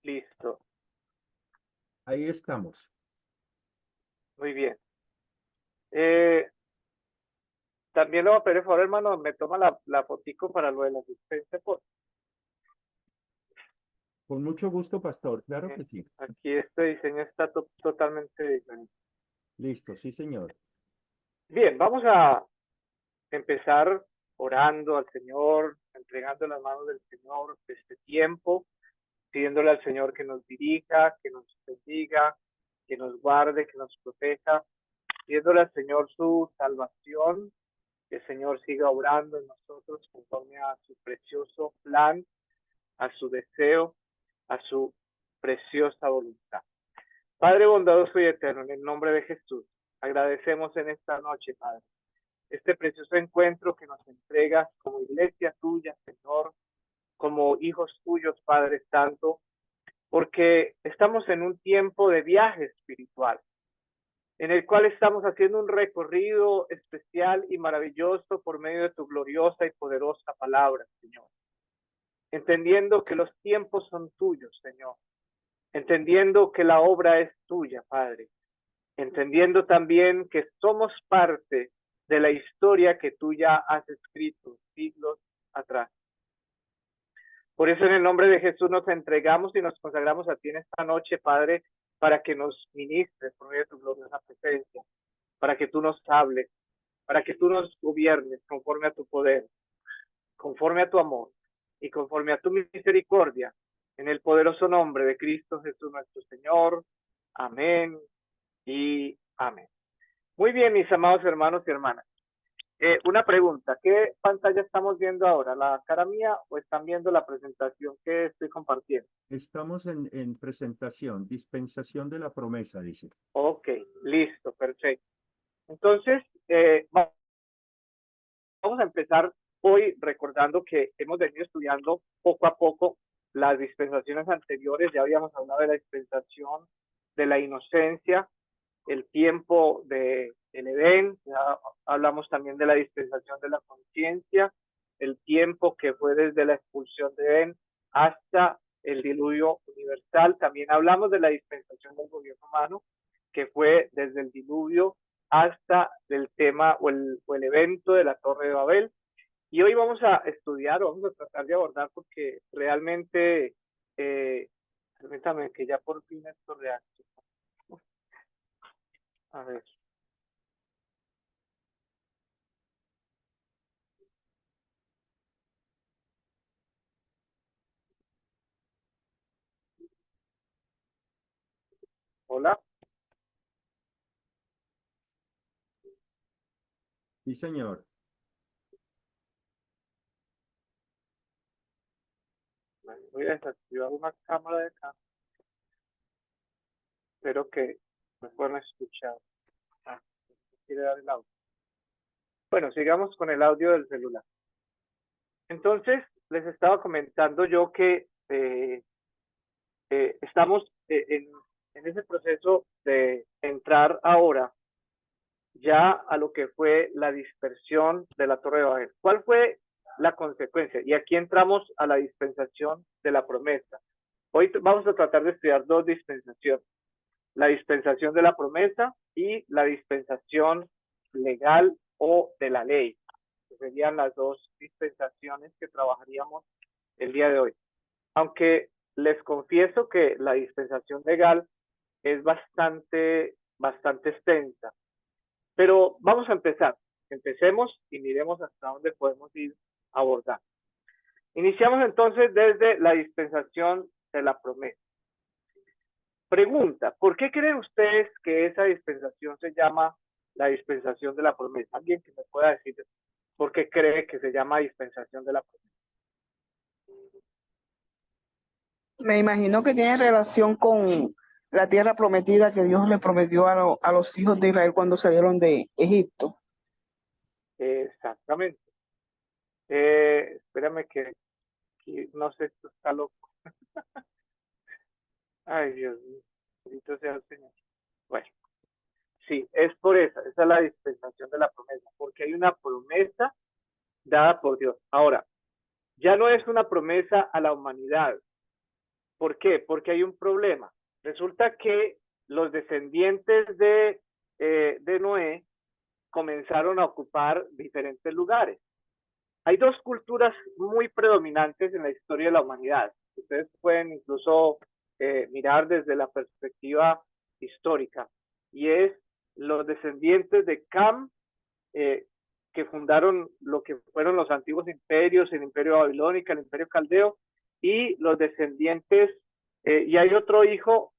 Listo, Ahí estamos. muy bien. Eh, También lo voy a pedir, por favor, hermano, me toma la fotico para lo de la asistencia. Con mucho gusto, pastor. Claro Eh, que sí. Aquí este diseño está totalmente diferente. Listo, sí, señor. Bien, vamos a empezar orando al Señor, entregando en las manos del Señor este tiempo, pidiéndole al Señor que nos dirija, que nos bendiga, que nos guarde, que nos proteja, pidiéndole al Señor su salvación, que el Señor siga obrando en nosotros conforme a su precioso plan, a su deseo, a su preciosa voluntad. Padre bondadoso y eterno, en el nombre de Jesús, agradecemos en esta noche, Padre, este precioso encuentro que nos entregas como iglesia tuya, Señor, como hijos tuyos, Padre Santo, porque estamos en un tiempo de viaje espiritual, en el cual estamos haciendo un recorrido especial y maravilloso por medio de tu gloriosa y poderosa palabra, Señor. Entendiendo que los tiempos son tuyos, Señor. Entendiendo que la obra es tuya, Padre. Entendiendo también que somos parte de la historia que tú ya has escrito siglos atrás. Por eso en el nombre de Jesús nos entregamos y nos consagramos a ti en esta noche, Padre, para que nos ministres por medio de tu gloriosa presencia, para que tú nos hables, para que tú nos gobiernes conforme a tu poder, conforme a tu amor y conforme a tu misericordia, en el poderoso nombre de Cristo Jesús nuestro Señor. Amén y amén. Muy bien, mis amados hermanos y hermanas. Una pregunta, ¿qué pantalla estamos viendo ahora? ¿La cara mía o están viendo la presentación que estoy compartiendo? Estamos en presentación, dispensación de la promesa, dice. Ok, listo, perfecto. Entonces, vamos a empezar hoy recordando que hemos venido estudiando poco a poco las dispensaciones anteriores. Ya habíamos hablado de la dispensación de la inocencia, el tiempo del Edén, ya hablamos también de la dispensación de la conciencia, el tiempo que fue desde la expulsión de Edén hasta el diluvio universal. También hablamos de la dispensación del gobierno humano, que fue desde el diluvio hasta el tema o el evento de la Torre de Babel. Y hoy vamos a estudiar, vamos a tratar de abordar, porque realmente, permítame que ya por fin esto reaccione. A ver. Hola. Sí, señor. Voy a desactivar una cámara de acá. Espero que me puedan escuchar. Ah, quiere dar el audio. Bueno, sigamos con el audio del celular. Entonces, les estaba comentando yo que estamos en ese proceso de entrar ahora ya a lo que fue la dispersión de la Torre de Babel. ¿Cuál fue la consecuencia? Y aquí entramos a la dispensación de la promesa. Hoy vamos a tratar de estudiar dos dispensaciones: la dispensación de la promesa y la dispensación legal o de la ley, que serían las dos dispensaciones que trabajaríamos el día de hoy. Aunque les confieso que la dispensación legal es bastante extensa, pero vamos a empezar. Empecemos y miremos hasta dónde podemos ir abordando. Iniciamos entonces desde la dispensación de la promesa. Pregunta, ¿por qué creen ustedes que esa dispensación se llama la dispensación de la promesa? ¿Alguien que me pueda decir por qué cree que se llama dispensación de la promesa? Me imagino que tiene relación con la tierra prometida que Dios le prometió a los hijos de Israel cuando salieron de Egipto. Exactamente. Espérame que no sé, esto está loco. Ay, Dios mío, bendito sea el Señor. Bueno, sí, es por esa es la dispensación de la promesa, porque hay una promesa dada por Dios. Ahora, ya no es una promesa a la humanidad, ¿Por qué? Porque hay un problema. Resulta que los descendientes de Noé comenzaron a ocupar diferentes lugares. Hay dos culturas muy predominantes en la historia de la humanidad. Ustedes pueden incluso mirar desde la perspectiva histórica, y es los descendientes de Cam, que fundaron lo que fueron los antiguos imperios, el imperio babilónico, el imperio caldeo, y los descendientes, y hay otro hijo,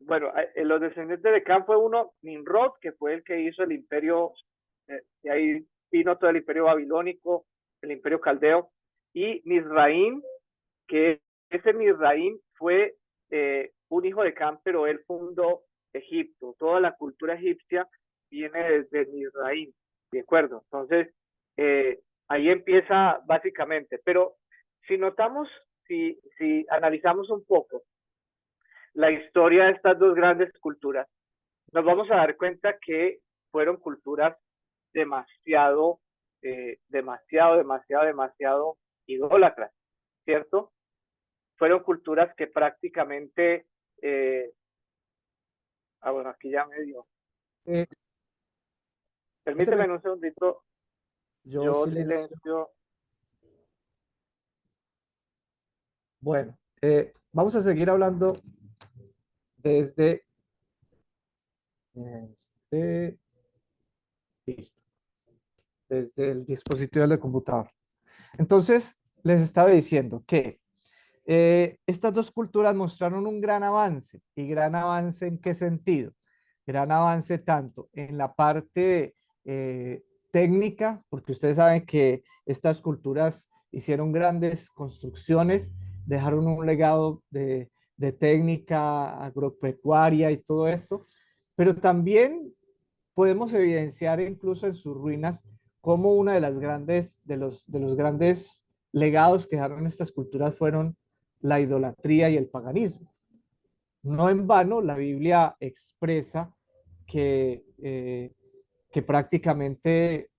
bueno, los descendientes de Cam fue uno, Nimrod, que fue el que hizo el imperio, y ahí vino todo el imperio babilónico, el imperio caldeo, y Misraín, que ese Misraín fue un hijo de Cam, pero él fundó Egipto. Toda la cultura egipcia viene desde Misraín, ¿de acuerdo? Entonces, ahí empieza básicamente. Pero si notamos, si analizamos un poco la historia de estas dos grandes culturas, nos vamos a dar cuenta que fueron culturas demasiado, demasiado idólatras, ¿cierto? Fueron culturas que prácticamente, bueno, aquí ya me dio. Eh, Permíteme un segundito, yo yo silencio. silencio. Bueno, vamos a seguir hablando desde listo, desde el dispositivo del computador. Entonces, les estaba diciendo que estas dos culturas mostraron un gran avance. ¿Y gran avance en qué sentido? Gran avance tanto en la parte técnica, porque ustedes saben que estas culturas hicieron grandes construcciones, dejaron un legado de técnica agropecuaria y todo esto, pero también podemos evidenciar incluso en sus ruinas como una de las grandes, de los grandes legados que dejaron estas culturas fueron la idolatría y el paganismo. No en vano, la Biblia expresa que prácticamente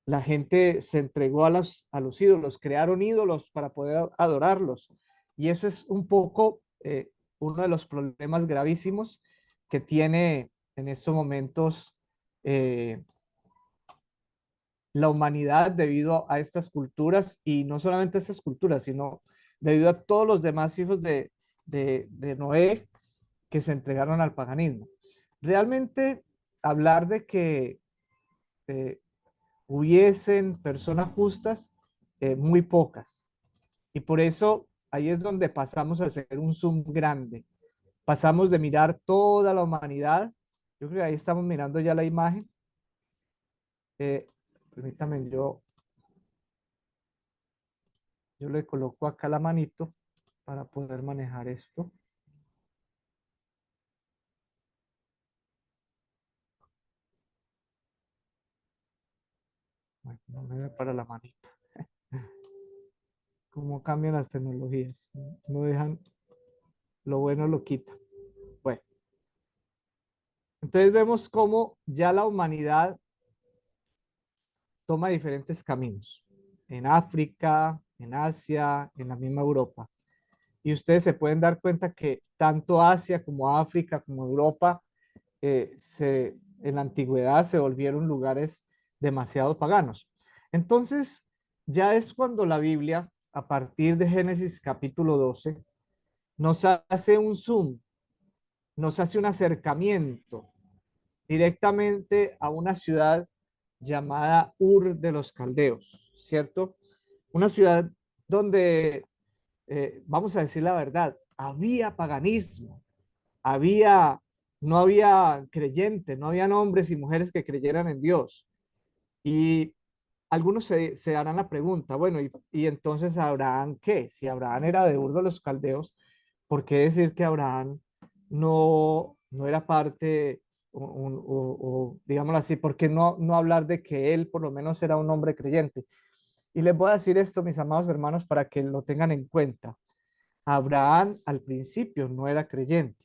la gente se entregó a los ídolos, crearon ídolos para poder adorarlos. Y eso es un poco uno de los problemas gravísimos que tiene en estos momentos la humanidad debido a estas culturas, y no solamente a estas culturas, sino debido a todos los demás hijos de Noé que se entregaron al paganismo. Realmente hablar de que eh, hubiesen personas justas, muy pocas. Y por eso ahí es donde pasamos a hacer un zoom grande. Pasamos de mirar toda la humanidad. Yo creo que ahí estamos mirando ya la imagen. Permítame, yo le coloco acá la manito para poder manejar esto. Bueno, no me da para la manita. Cómo cambian las tecnologías. No dejan, lo bueno lo quitan. Bueno, entonces vemos cómo ya la humanidad toma diferentes caminos. En África, en Asia, en la misma Europa. Y ustedes se pueden dar cuenta que tanto Asia como África como Europa en la antigüedad se volvieron lugares demasiado paganos. Entonces, ya es cuando la Biblia, a partir de Génesis capítulo 12, nos hace un zoom, nos hace un acercamiento directamente a una ciudad llamada Ur de los Caldeos, ¿cierto? Una ciudad donde, vamos a decir la verdad, había paganismo, había, no había creyentes, no habían hombres y mujeres que creyeran en Dios. Y algunos se harán la pregunta, bueno, y entonces Abraham, ¿qué? Si Abraham era de Ur de los Caldeos, ¿por qué decir que Abraham no era parte, o digámoslo así, por qué no hablar de que él por lo menos era un hombre creyente? Y les voy a decir esto, mis amados hermanos, para que lo tengan en cuenta. Abraham al principio no era creyente.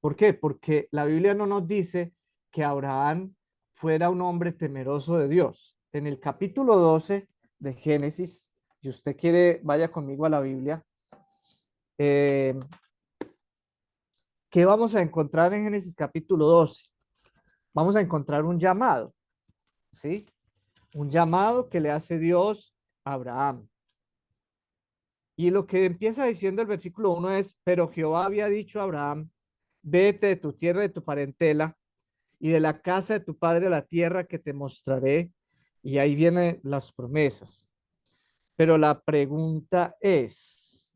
¿Por qué? Porque la Biblia no nos dice que Abraham fuera un hombre temeroso de Dios. En el capítulo 12 de Génesis, si usted quiere, vaya conmigo a la Biblia. Eh, ¿Qué vamos a encontrar en Génesis capítulo 12? Vamos a encontrar un llamado, ¿sí? Un llamado que le hace Dios a Abraham. Y lo que empieza diciendo el versículo 1 es, pero Jehová había dicho a Abraham, vete de tu tierra, de tu parentela, y de la casa de tu padre a la tierra que te mostraré. Y ahí vienen las promesas. Pero la pregunta es,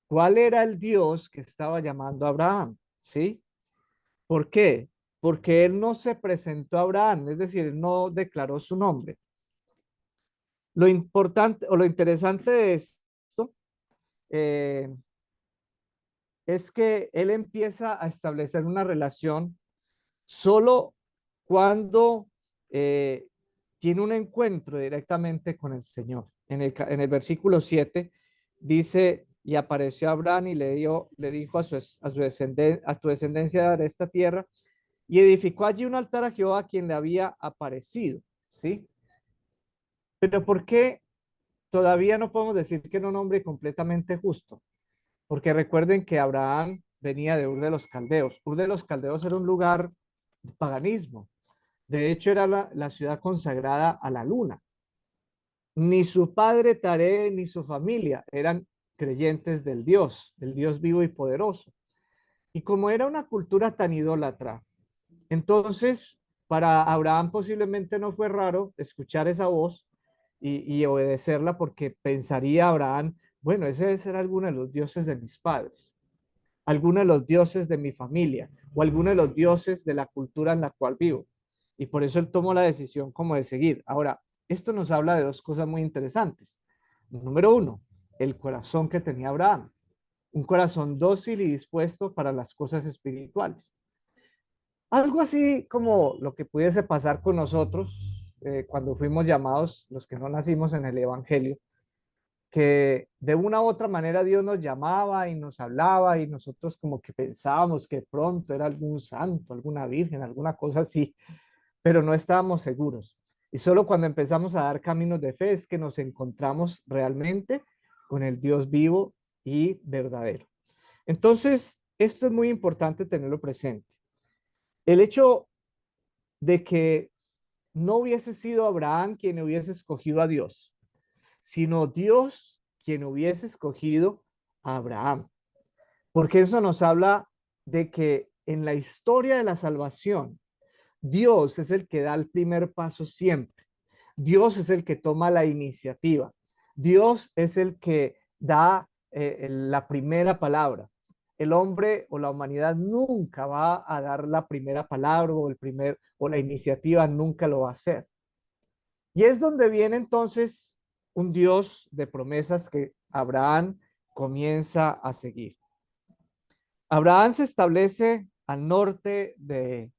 ¿cuál era el Dios que estaba llamando a Abraham? ¿Sí? ¿Por qué? Porque él no se presentó a Abraham, es decir, él no declaró su nombre. Lo importante o lo interesante de esto eh, es que él empieza a establecer una relación solo cuando eh, tiene un encuentro directamente con el Señor. En el versículo 7 dice, y apareció Abraham y le dijo a tu descendencia de esta tierra, y edificó allí un altar a Jehová a quien le había aparecido, ¿sí? Pero ¿por qué todavía no podemos decir que era un hombre completamente justo? Porque recuerden que Abraham venía de Ur de los Caldeos. Ur de los Caldeos era un lugar de paganismo. De hecho, era la ciudad consagrada a la luna. Ni su padre Taré ni su familia eran creyentes del Dios vivo y poderoso. Y como era una cultura tan idólatra, entonces para Abraham posiblemente no fue raro escuchar esa voz y obedecerla porque pensaría Abraham, bueno, ese debe ser alguno de los dioses de mis padres, alguno de los dioses de mi familia o alguno de los dioses de la cultura en la cual vivo. Y por eso él tomó la decisión como de seguir. Ahora, esto nos habla de dos cosas muy interesantes. Número uno, el corazón que tenía Abraham, un corazón dócil y dispuesto para las cosas espirituales. Algo así como lo que pudiese pasar con nosotros cuando fuimos llamados, los que no nacimos en el Evangelio, que de una u otra manera Dios nos llamaba y nos hablaba y nosotros como que pensábamos que pronto era algún santo, alguna virgen, alguna cosa así, pero no estábamos seguros. Y solo cuando empezamos a dar caminos de fe es que nos encontramos realmente con el Dios vivo y verdadero. Entonces, esto es muy importante tenerlo presente. El hecho de que no hubiese sido Abraham quien hubiese escogido a Dios, sino Dios quien hubiese escogido a Abraham. Porque eso nos habla de que en la historia de la salvación, Dios es el que da el primer paso siempre. Dios es el que toma la iniciativa. Dios es el que da la primera palabra. El hombre o la humanidad nunca va a dar la primera palabra o la iniciativa nunca lo va a hacer. Y es donde viene entonces un Dios de promesas que Abraham comienza a seguir. Abraham se establece al norte de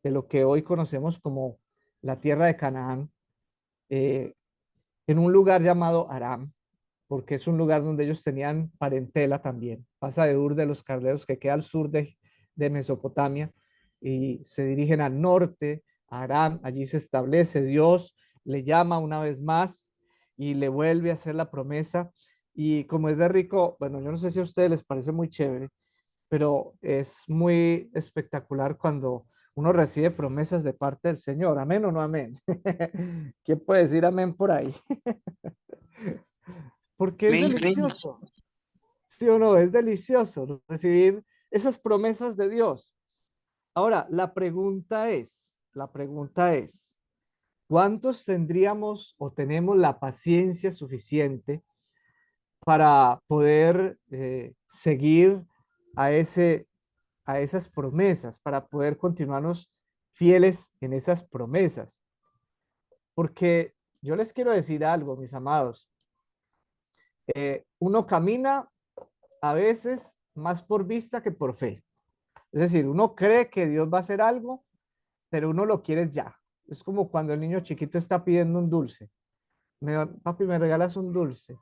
lo que hoy conocemos como la tierra de Canaán, en un lugar llamado Aram, porque es un lugar donde ellos tenían parentela también. Pasa de Ur de los Caldeos, que queda al sur de Mesopotamia, y se dirigen al norte, a Aram. Allí se establece. Dios le llama una vez más y le vuelve a hacer la promesa. Y como es de rico, bueno, yo no sé si a ustedes les parece muy chévere, pero es muy espectacular cuando uno recibe promesas de parte del Señor. ¿Amén o no amén? ¿Quién puede decir amén por ahí? Porque es delicioso. ¿Sí o no? Es delicioso recibir esas promesas de Dios. Ahora, la pregunta es, ¿cuántos tendríamos o tenemos la paciencia suficiente para poder seguir a esas promesas, para poder continuarnos fieles en esas promesas? Porque yo les quiero decir algo, mis amados. Uno camina a veces más por vista que por fe. Es decir, uno cree que Dios va a hacer algo, pero uno lo quiere ya. Es como cuando el niño chiquito está pidiendo un dulce. Papi, ¿me regalas un dulce?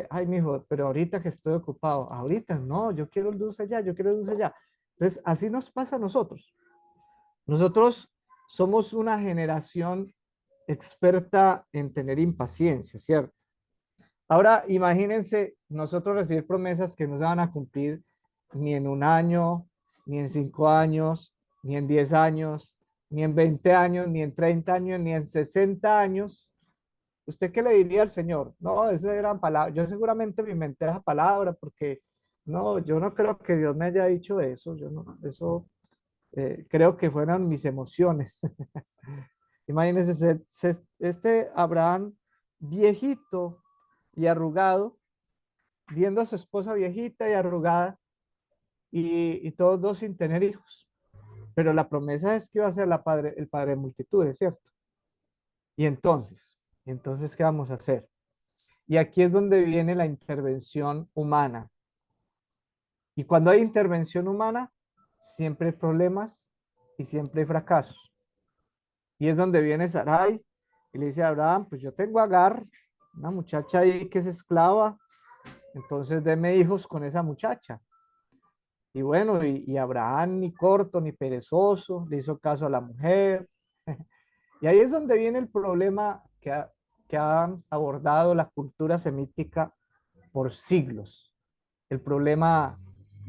Ay, mijo, pero ahorita que estoy ocupado. Ahorita no, yo quiero el dulce ya, yo quiero el dulce ya. Entonces, así nos pasa a nosotros. Nosotros somos una generación experta en tener impaciencia, ¿cierto? Ahora, imagínense nosotros recibir promesas que no se van a cumplir ni en un año, ni en 5 años, ni en 10 años, ni en 20 años, ni en 30 años, ni en 60 años. ¿Usted qué le diría al Señor? No, esa eran palabras. Yo seguramente me inventé esa palabra porque no, yo no creo que Dios me haya dicho eso. Yo no, eso creo que fueron mis emociones. Imagínense este Abraham viejito y arrugado, viendo a su esposa viejita y arrugada y todos dos sin tener hijos. Pero la promesa es que iba a ser el padre de multitudes, ¿cierto? Y entonces, ¿qué vamos a hacer? Y aquí es donde viene la intervención humana. Y cuando hay intervención humana, siempre hay problemas y siempre hay fracasos. Y es donde viene Sarai y le dice a Abraham, pues yo tengo a Agar, una muchacha ahí que es esclava, entonces deme hijos con esa muchacha. Y bueno, y Abraham ni corto ni perezoso, le hizo caso a la mujer. Y ahí es donde viene el problema que han abordado la cultura semítica por siglos. El problema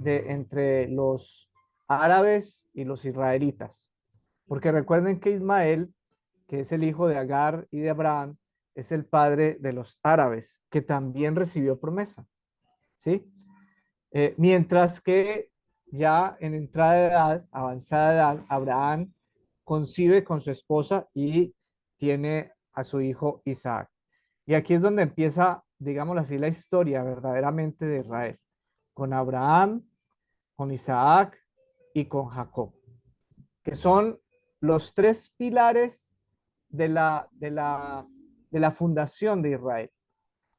entre los árabes y los israelitas. Porque recuerden que Ismael, que es el hijo de Agar y de Abraham, es el padre de los árabes, que también recibió promesa. ¿Sí? Mientras que ya en entrada de edad, avanzada edad, Abraham concibe con su esposa y tiene a su hijo Isaac. Y aquí es donde empieza, digamos así, la historia verdaderamente de Israel, con Abraham, con Isaac y con Jacob, que son los tres pilares de la fundación de Israel.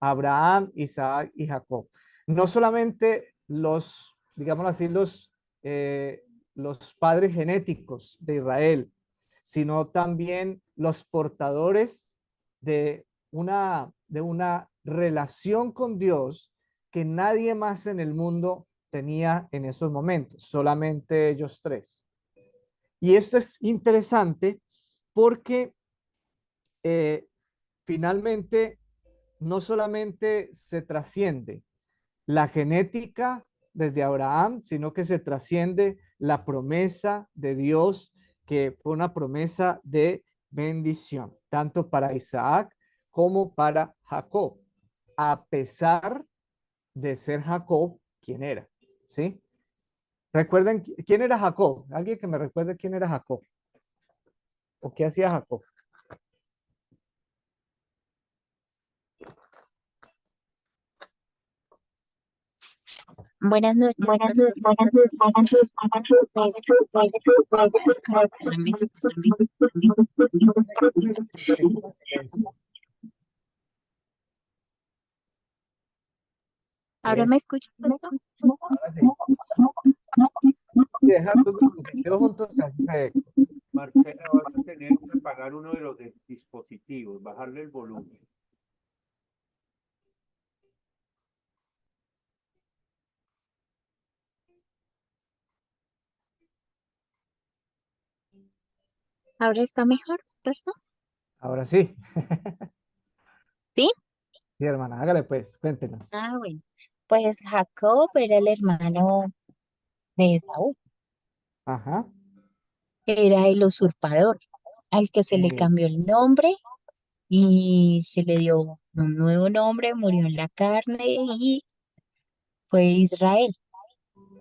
Abraham, Isaac y Jacob. No solamente digamos así, los padres genéticos de Israel, sino también los portadores de una relación con Dios que nadie más en el mundo tenía en esos momentos, solamente ellos tres. Y esto es interesante porque finalmente no solamente se trasciende la genética desde Abraham, sino que se trasciende la promesa de Dios, que fue una promesa de bendición, tanto para Isaac como para Jacob, a pesar de ser Jacob quien era, ¿sí? Recuerden, ¿quién era Jacob? Alguien que me recuerde quién era Jacob o qué hacía Jacob. Buenas noches, pastor. ¿Ahora Es, me escucha, pastor? ahora sí. Dejar los dispositivos juntos se hace. Marcela, vas a tener que apagar uno de los dispositivos, bajarle el volumen. ¿Ahora está mejor, pastor? Ahora sí. ¿Sí? Sí, hermana, hágale pues, cuéntenos. Ah, bueno. Pues Jacob era el hermano de Esaú. Ajá. Era el usurpador, al que se le Eh, cambió el nombre y se le dio un nuevo nombre, murió en la carne y fue Israel.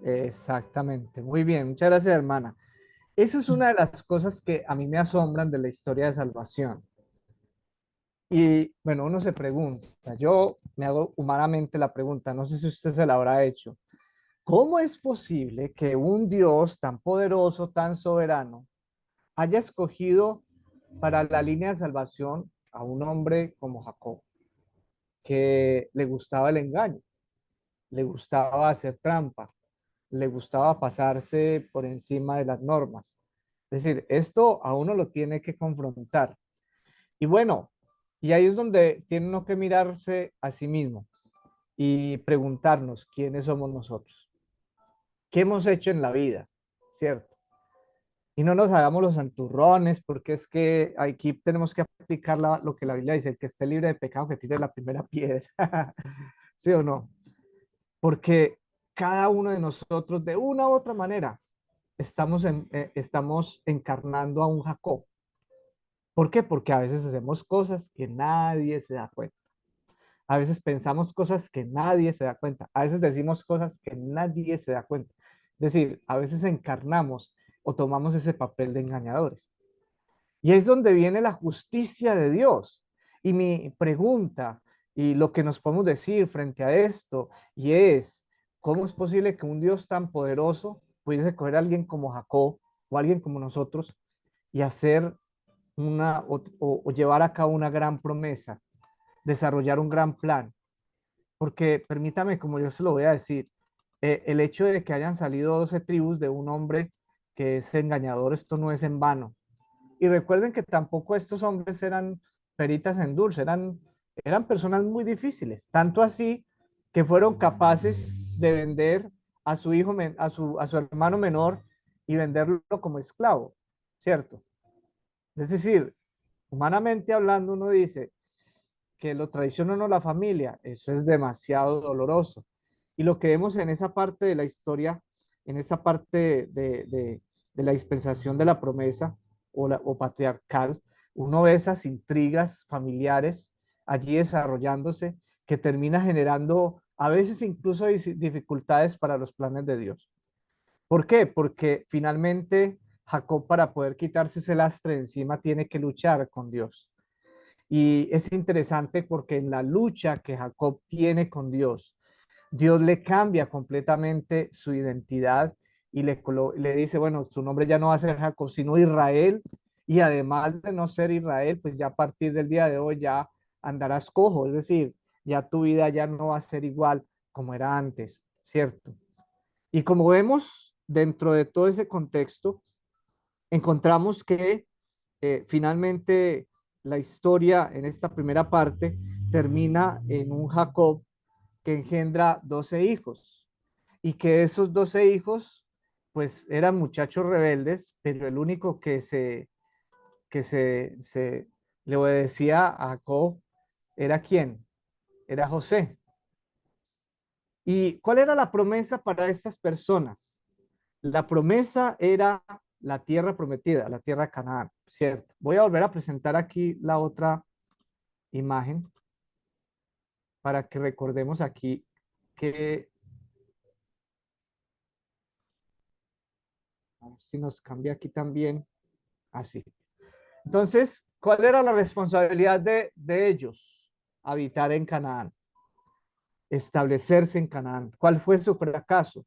Exactamente. Muy bien, muchas gracias, hermana. Esa es una de las cosas que a mí me asombran de la historia de salvación. Y bueno, uno se pregunta, yo me hago humanamente la pregunta, no sé si usted se la habrá hecho. ¿Cómo es posible que un Dios tan poderoso, tan soberano, haya escogido para la línea de salvación a un hombre como Jacob, que le gustaba el engaño, le gustaba hacer trampa, le gustaba pasarse por encima de las normas? Es decir, esto a uno lo tiene que confrontar. Y bueno, y ahí es donde tiene uno que mirarse a sí mismo y preguntarnos quiénes somos nosotros, qué hemos hecho en la vida, ¿cierto? Y no nos hagamos los santurrones, porque es que aquí tenemos que aplicar lo que la Biblia dice, el que esté libre de pecado que tire la primera piedra. ¿Sí o no? Porque cada uno de nosotros, de una u otra manera, estamos encarnando a un Jacob. ¿Por qué? Porque a veces hacemos cosas que nadie se da cuenta. A veces pensamos cosas que nadie se da cuenta. A veces decimos cosas que nadie se da cuenta. Es decir, a veces encarnamos o tomamos ese papel de engañadores. Y es donde viene la justicia de Dios. Y mi pregunta y lo que nos podemos decir frente a esto, y es, ¿cómo es posible que un Dios tan poderoso pudiese coger a alguien como Jacob o alguien como nosotros y hacer o llevar a cabo una gran promesa, desarrollar un gran plan? Porque permítame, como yo se lo voy a decir, el hecho de que hayan salido 12 tribus de un hombre que es engañador, esto no es en vano. Y recuerden que tampoco estos hombres eran peritas en dulce, eran personas muy difíciles, tanto así que fueron capaces de vender a su hijo, a su hermano menor y venderlo como esclavo, ¿cierto? Es decir, humanamente hablando, uno dice que lo traiciona no la familia, eso es demasiado doloroso. Y lo que vemos en esa parte de la historia, en esa parte de la dispensación de la promesa o patriarcal, uno ve esas intrigas familiares allí desarrollándose que termina generando a veces incluso dificultades para los planes de Dios. ¿Por qué? Porque finalmente Jacob, para poder quitarse ese lastre de encima, tiene que luchar con Dios. Y es interesante porque en la lucha que Jacob tiene con Dios, Dios le cambia completamente su identidad y le dice, bueno, su nombre ya no va a ser Jacob, sino Israel. Y además de no ser Israel, pues ya a partir del día de hoy ya andarás cojo, es decir, ya tu vida ya no va a ser igual como era antes, ¿cierto? Y como vemos dentro de todo ese contexto, encontramos que finalmente la historia en esta primera parte termina en un Jacob que engendra 12 hijos y que esos 12 hijos pues eran muchachos rebeldes, pero el único que se le obedecía a Jacob era ¿quién? Era José. ¿Y cuál era la promesa para estas personas? La promesa era la tierra prometida, la tierra de Canaán, ¿cierto? Voy a volver a presentar aquí la otra imagen para que recordemos aquí que, a ver si nos cambia aquí también, así. Entonces, ¿cuál era la responsabilidad de ellos? Habitar en Canaán, establecerse en Canaán. ¿Cuál fue su fracaso?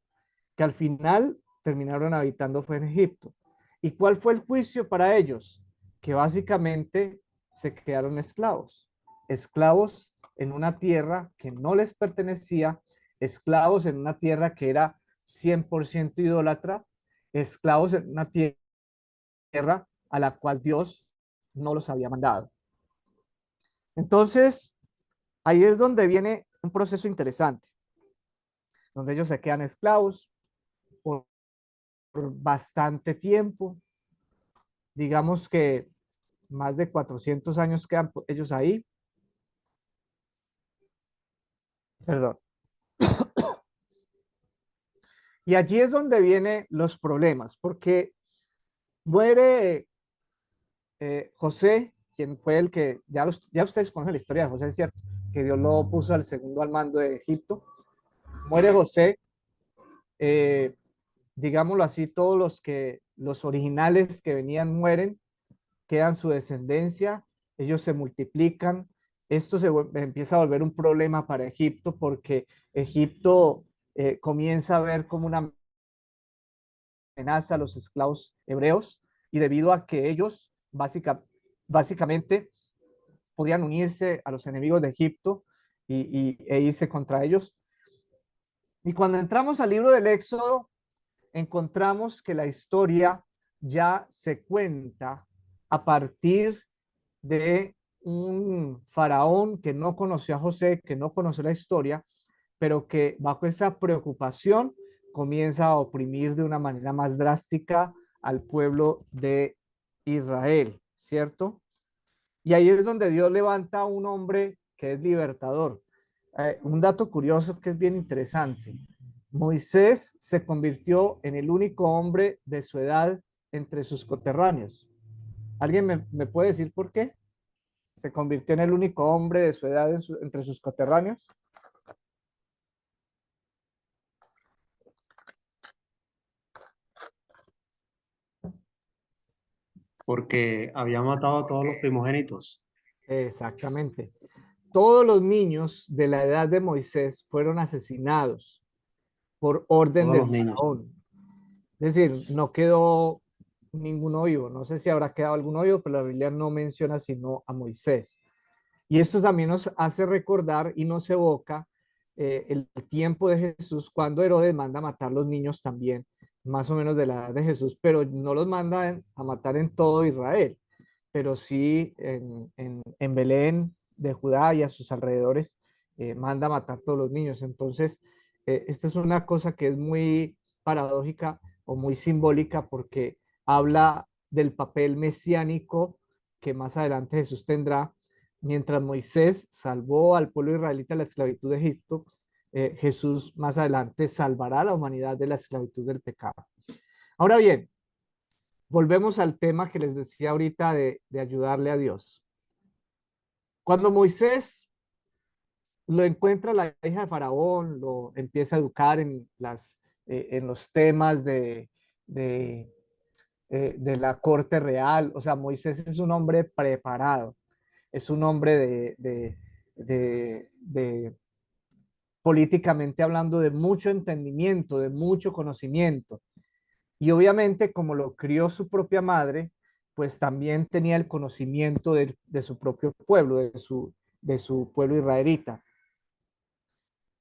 Que al final terminaron habitando fue en Egipto. ¿Y cuál fue el juicio para ellos? Que básicamente se quedaron esclavos, esclavos en una tierra que no les pertenecía, esclavos en una tierra que era 100% idólatra, esclavos en una tierra a la cual Dios no los había mandado. Entonces, ahí es donde viene un proceso interesante, donde ellos se quedan esclavos por bastante tiempo, digamos que más de 400 años quedan ellos ahí, perdón. Y allí es donde vienen los problemas, porque muere José, quien fue el que, ya ustedes conocen la historia de José, es cierto, que Dios lo puso al segundo al mando de Egipto. Muere José, eh, digámoslo así, todos los originales que venían mueren, quedan su descendencia, ellos se multiplican. Esto empieza a volver un problema para Egipto porque Egipto comienza a ver como una amenaza a los esclavos hebreos y debido a que ellos básicamente podían unirse a los enemigos de Egipto e irse contra ellos. Y cuando entramos al libro del Éxodo, encontramos que la historia ya se cuenta a partir de un faraón que no conoció a José, que no conoció la historia, pero que bajo esa preocupación comienza a oprimir de una manera más drástica al pueblo de Israel, ¿cierto? Y ahí es donde Dios levanta a un hombre que es libertador. Un dato curioso que es bien interesante. Moisés se convirtió en el único hombre de su edad entre sus coterráneos. ¿Alguien me puede decir por qué? Se convirtió en el único hombre de su edad entre sus coterráneos. Porque había matado a todos los primogénitos. Exactamente. Todos los niños de la edad de Moisés fueron asesinados por orden Todos del los niños. faraón. Es decir, no quedó ninguno vivo. No sé si habrá quedado alguno vivo, pero la Biblia no menciona sino a Moisés. Y esto también nos hace recordar y nos evoca el tiempo de Jesús cuando Herodes manda a matar los niños también, más o menos de la edad de Jesús, pero no los manda a matar en todo Israel, pero sí en Belén de Judá y a sus alrededores, manda a matar todos los niños. Entonces, esta es una cosa que es muy paradójica o muy simbólica porque habla del papel mesiánico que más adelante Jesús tendrá. Mientras Moisés salvó al pueblo israelita de la esclavitud de Egipto, Jesús más adelante salvará a la humanidad de la esclavitud del pecado. Ahora bien, volvemos al tema que les decía ahorita de ayudarle a Dios. Cuando Moisés lo encuentra la hija de Faraón, lo empieza a educar en los temas de la corte real. O sea, Moisés es un hombre preparado, es un hombre de políticamente hablando, de mucho entendimiento, de mucho conocimiento. Y obviamente, como lo crió su propia madre, pues también tenía el conocimiento de su propio pueblo, de su pueblo israelita.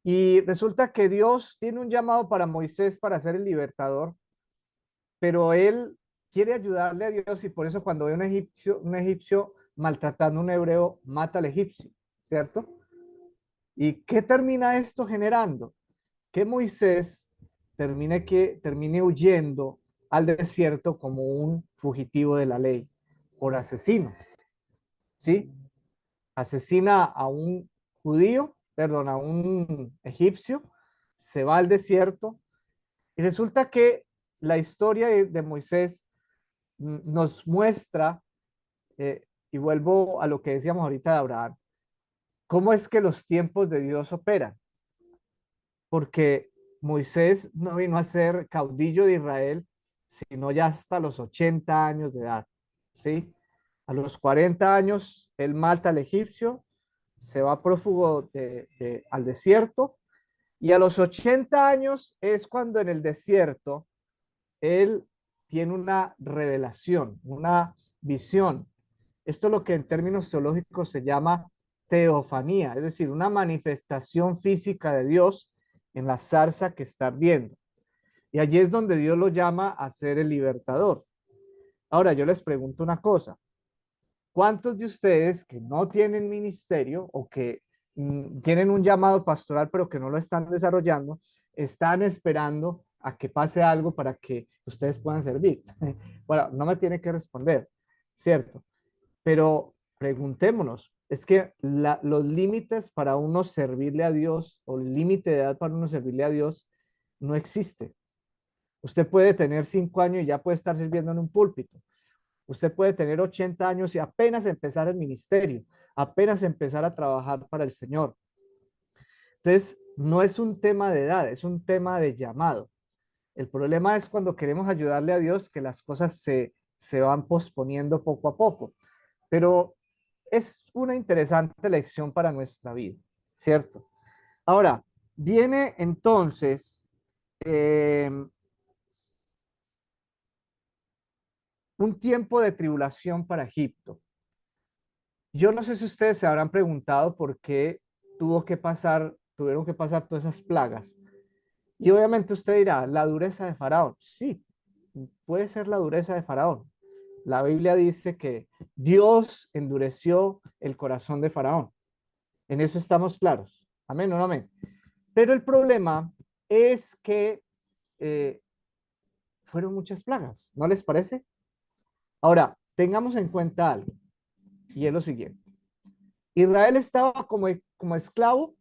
Y resulta que Dios tiene un llamado para Moisés para ser el libertador, pero él quiere ayudarle a Dios y por eso cuando ve un egipcio maltratando a un hebreo, mata al egipcio, ¿cierto? ¿Y qué termina esto generando? Que Moisés termine huyendo al desierto como un fugitivo de la ley por asesino, ¿sí? Asesina a un judío, perdón, a un egipcio, se va al desierto y resulta que la historia de Moisés nos muestra, y vuelvo a lo que decíamos ahorita de Abraham, cómo es que los tiempos de Dios operan, porque Moisés no vino a ser caudillo de Israel, sino ya hasta los 80 años de edad, ¿sí? A los 40 años, él mata al egipcio, se va prófugo al desierto, y a los 80 años es cuando en el desierto él tiene una revelación, una visión. Esto es lo que en términos teológicos se llama teofanía, es decir, una manifestación física de Dios en la zarza que está ardiendo. Y allí es donde Dios lo llama a ser el libertador. Ahora yo les pregunto una cosa. ¿Cuántos de ustedes que no tienen ministerio o que tienen un llamado pastoral pero que no lo están desarrollando, están esperando a que pase algo para que ustedes puedan servir? Bueno, no me tiene que responder, ¿cierto? Pero preguntémonos, es que los límites para uno servirle a Dios o el límite de edad para uno servirle a Dios no existe. Usted puede tener 5 años y ya puede estar sirviendo en un púlpito. Usted puede tener 80 años y apenas empezar el ministerio, apenas empezar a trabajar para el Señor. Entonces, no es un tema de edad, es un tema de llamado. El problema es cuando queremos ayudarle a Dios que las cosas se van posponiendo poco a poco. Pero es una interesante lección para nuestra vida, ¿cierto? Ahora, viene entonces un tiempo de tribulación para Egipto. Yo no sé si ustedes se habrán preguntado por qué tuvieron que pasar todas esas plagas. Y obviamente usted dirá, la dureza de Faraón. Sí, puede ser la dureza de Faraón. La Biblia dice que Dios endureció el corazón de Faraón. En eso estamos claros. Amén o no amén. Pero el problema es que fueron muchas plagas, ¿no les parece? Ahora, tengamos en cuenta algo, y es lo siguiente. Israel estaba como esclavo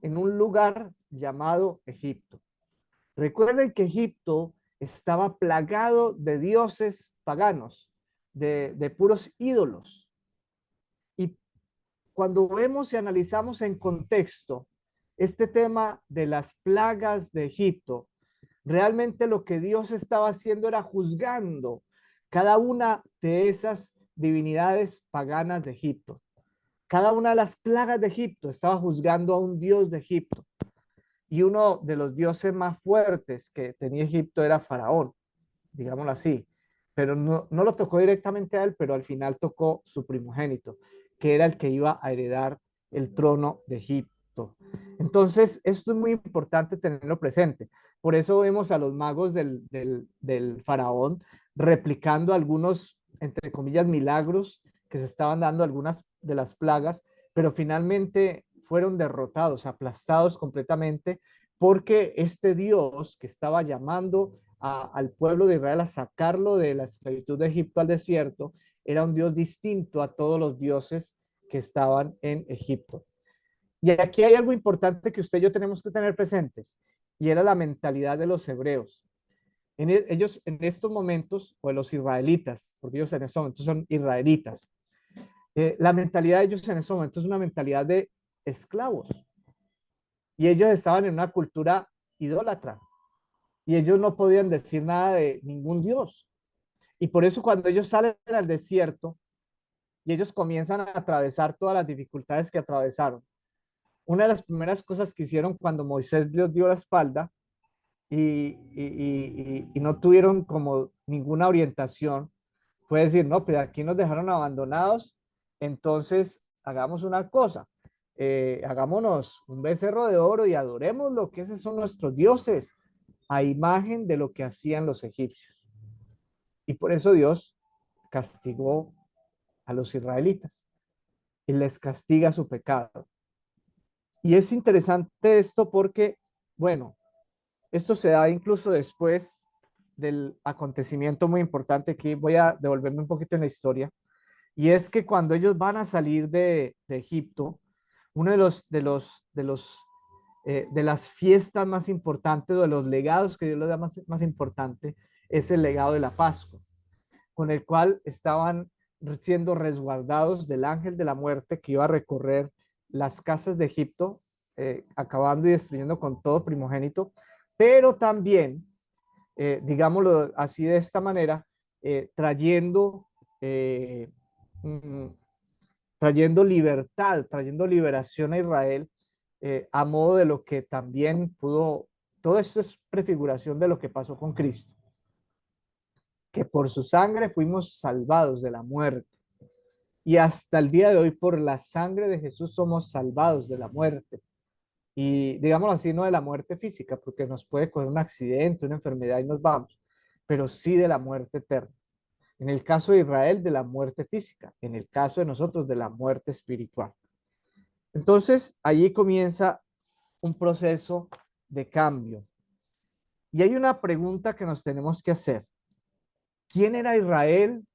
en un lugar llamado Egipto. Recuerden que Egipto estaba plagado de dioses paganos, de puros ídolos. Y cuando vemos y analizamos en contexto este tema de las plagas de Egipto, realmente lo que Dios estaba haciendo era juzgando cada una de esas divinidades paganas de Egipto. Cada una de las plagas de Egipto estaba juzgando a un dios de Egipto. Y uno de los dioses más fuertes que tenía Egipto era Faraón, digámoslo así. Pero no lo tocó directamente a él, pero al final tocó su primogénito, que era el que iba a heredar el trono de Egipto. Entonces, esto es muy importante tenerlo presente. Por eso vemos a los magos del faraón replicando algunos, entre comillas, milagros que se estaban dando, algunas de las plagas, pero finalmente fueron derrotados, aplastados completamente, porque este Dios que estaba llamando al pueblo de Israel a sacarlo de la esclavitud de Egipto al desierto, era un Dios distinto a todos los dioses que estaban en Egipto. Y aquí hay algo importante que usted y yo tenemos que tener presentes, y era la mentalidad de los hebreos. Ellos en estos momentos, o los israelitas, porque ellos en estos momentos son israelitas, la mentalidad de ellos en estos momentos es una mentalidad de esclavos. Y ellos estaban en una cultura idólatra. Y ellos no podían decir nada de ningún dios. Y por eso cuando ellos salen al desierto y ellos comienzan a atravesar todas las dificultades que atravesaron, una de las primeras cosas que hicieron cuando Moisés les dio la espalda y no tuvieron como ninguna orientación, fue decir, no, pues aquí nos dejaron abandonados, entonces hagamos una cosa, hagámonos un becerro de oro y adoremos lo que esos son nuestros dioses, a imagen de lo que hacían los egipcios. Y por eso Dios castigó a los israelitas y les castiga su pecado. Y es interesante esto porque, bueno, esto se da incluso después del acontecimiento muy importante. Aquí voy a devolverme un poquito en la historia. Y es que cuando ellos van a salir de Egipto, uno de las fiestas más importantes, o de los legados que Dios les da más importante, es el legado de la Pascua, con el cual estaban siendo resguardados del ángel de la muerte que iba a recorrer las casas de Egipto, acabando y destruyendo con todo primogénito, pero también, digámoslo así de esta manera, trayendo, mm, trayendo libertad, trayendo liberación a Israel, a modo de lo que también pudo, todo esto es prefiguración de lo que pasó con Cristo, que por su sangre fuimos salvados de la muerte. Y hasta el día de hoy, por la sangre de Jesús, somos salvados de la muerte. Y digámoslo así, no de la muerte física, porque nos puede coger un accidente, una enfermedad y nos vamos, pero sí de la muerte eterna. En el caso de Israel, de la muerte física. En el caso de nosotros, de la muerte espiritual. Entonces, allí comienza un proceso de cambio. Y hay una pregunta que nos tenemos que hacer. ¿Quién era Israel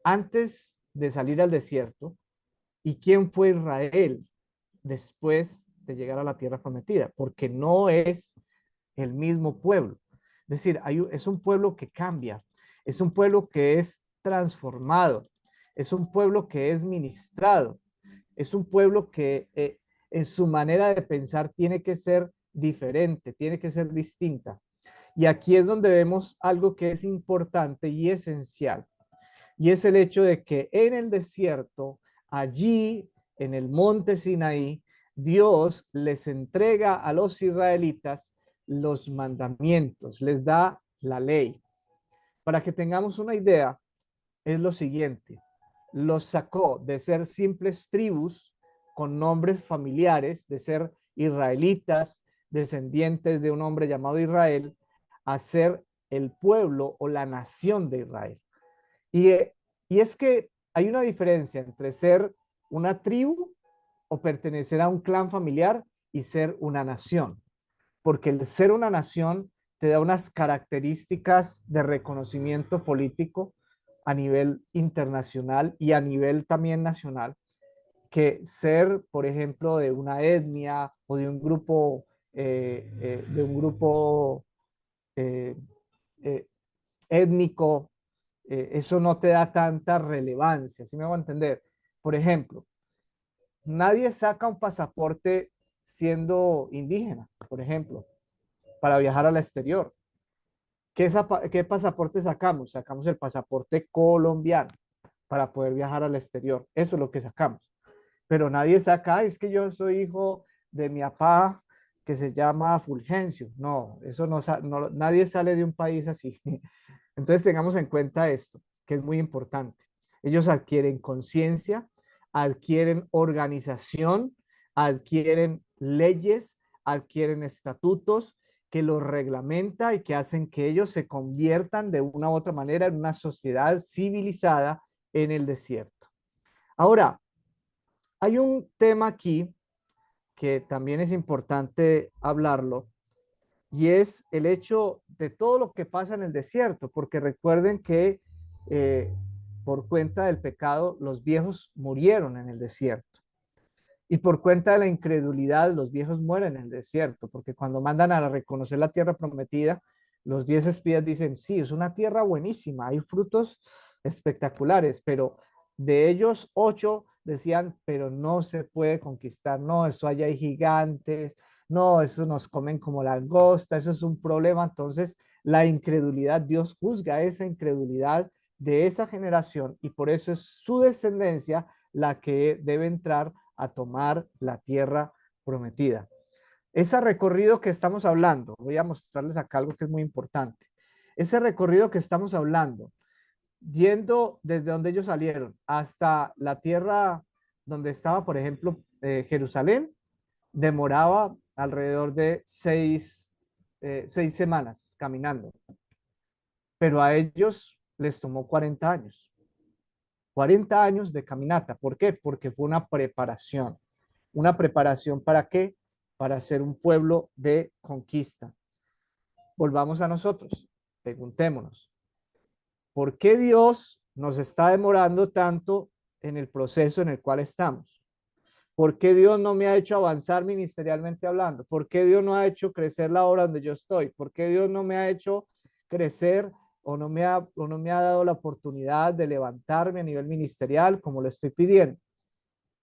antes de salir al desierto? ¿Y quién fue Israel después de llegar a la tierra prometida? Porque no es el mismo pueblo. Es decir, es un pueblo que cambia, es un pueblo que es transformado, es un pueblo que es ministrado, es un pueblo que en su manera de pensar tiene que ser diferente, tiene que ser distinta. Y aquí es donde vemos algo que es importante y esencial, y es el hecho de que en el desierto, allí en el monte Sinaí, Dios les entrega a los israelitas los mandamientos, les da la ley. Para que tengamos una idea, es lo siguiente: los sacó de ser simples tribus con nombres familiares, de ser israelitas, descendientes de un hombre llamado Israel, a ser el pueblo o la nación de Israel. Y es que hay una diferencia entre ser una tribu o pertenecer a un clan familiar y ser una nación, porque el ser una nación te da unas características de reconocimiento político a nivel internacional y a nivel también nacional, que ser, por ejemplo, de una etnia o de un grupo eh, eh, étnico, eso no te da tanta relevancia, ¿sí me hago entender? Por ejemplo, nadie saca un pasaporte siendo indígena, por ejemplo, para viajar al exterior. ¿Qué pasaporte sacamos? Sacamos el pasaporte colombiano para poder viajar al exterior. Eso es lo que sacamos. Pero nadie saca, "Ay, es que yo soy hijo de mi papá que se llama Fulgencio". No, eso no, nadie sale de un país así. Entonces tengamos en cuenta esto, que es muy importante. Ellos adquieren conciencia, adquieren organización, adquieren leyes, adquieren estatutos que los reglamenta y que hacen que ellos se conviertan de una u otra manera en una sociedad civilizada en el desierto. Ahora, hay un tema aquí que también es importante hablarlo, y es el hecho de todo lo que pasa en el desierto, porque recuerden que eh, por cuenta del pecado los viejos murieron en el desierto. Y por cuenta de la incredulidad, los viejos mueren en el desierto, porque cuando mandan a reconocer la tierra prometida, los 10 espías dicen, sí, es una tierra buenísima, hay frutos espectaculares, pero de ellos 8 decían, pero no se puede conquistar, no, eso allá hay gigantes, no, eso nos comen como langosta, eso es un problema. Entonces, la incredulidad, Dios juzga esa incredulidad de esa generación y por eso es su descendencia la que debe entrar a tomar la tierra prometida. Ese recorrido que estamos hablando, voy a mostrarles acá algo que es muy importante. Ese recorrido que estamos hablando, yendo desde donde ellos salieron hasta la tierra donde estaba, por ejemplo, Jerusalén, demoraba alrededor de 6 semanas caminando, pero a ellos les tomó 40 años. 40 años de caminata. ¿Por qué? Porque fue una preparación. ¿Una preparación para qué? Para ser un pueblo de conquista. Volvamos a nosotros. Preguntémonos, ¿por qué Dios nos está demorando tanto en el proceso en el cual estamos? ¿Por qué Dios no me ha hecho avanzar ministerialmente hablando? ¿Por qué Dios no ha hecho crecer la obra donde yo estoy? ¿Por qué Dios no me ha hecho crecer o no me ha dado la oportunidad de levantarme a nivel ministerial como lo estoy pidiendo?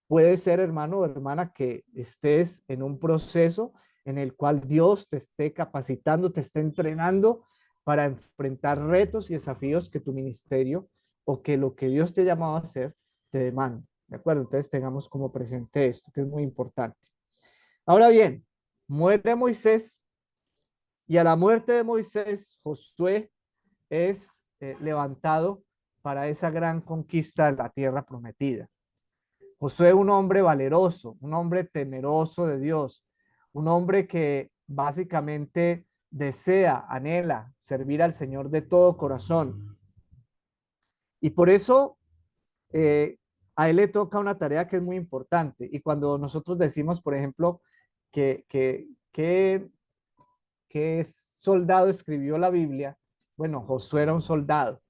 Puede ser, hermano o hermana, que estés en un proceso en el cual Dios te esté capacitando, te esté entrenando para enfrentar retos y desafíos que tu ministerio o que lo que Dios te ha llamado a hacer te demanda. ¿De acuerdo? Entonces tengamos como presente esto, que es muy importante. Ahora bien, muere Moisés y a la muerte de Moisés, Josué es levantado para esa gran conquista de la tierra prometida. Josué, un hombre valeroso, un hombre temeroso de Dios, un hombre que básicamente desea, anhela servir al Señor de todo corazón. Y por eso eh, a él le toca una tarea que es muy importante. Y cuando nosotros decimos, por ejemplo, que ¿qué soldado escribió la Biblia? Bueno, Josué era un soldado.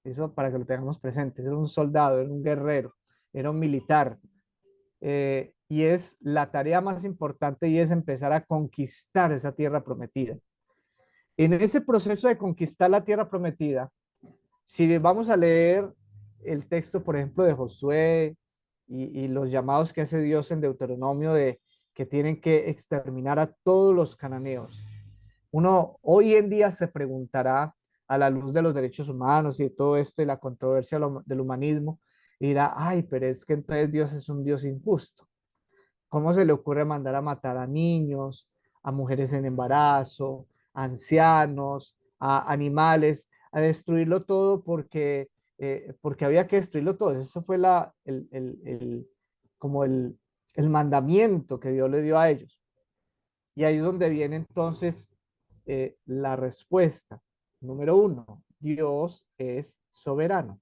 Eso para que lo tengamos presente. Era un soldado, era un guerrero, era un militar. Y es la tarea más importante y es empezar a conquistar esa tierra prometida. En ese proceso de conquistar la tierra prometida, si vamos a leer el texto, por ejemplo, de Josué y los llamados que hace Dios en Deuteronomio de que tienen que exterminar a todos los cananeos, uno hoy en día se preguntará a la luz de los derechos humanos y de todo esto y la controversia del humanismo, y dirá, ay, pero es que entonces Dios es un Dios injusto. ¿Cómo se le ocurre mandar a matar a niños, a mujeres en embarazo, a ancianos, a animales, a destruirlo todo porque había que destruirlo todo? Eso fue como el mandamiento que Dios le dio a ellos. Y ahí es donde viene entonces la respuesta. Número uno, Dios es soberano.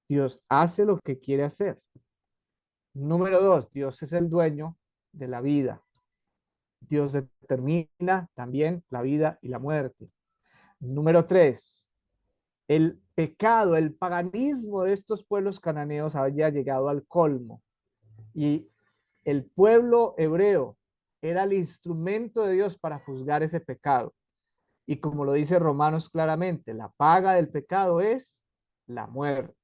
Dios hace lo que quiere hacer. Número dos, Dios es el dueño de la vida. Dios determina también la vida y la muerte. Número 3, el pecado, el paganismo de estos pueblos cananeos había llegado al colmo y el pueblo hebreo era el instrumento de Dios para juzgar ese pecado. Y como lo dice Romanos claramente, la paga del pecado es la muerte.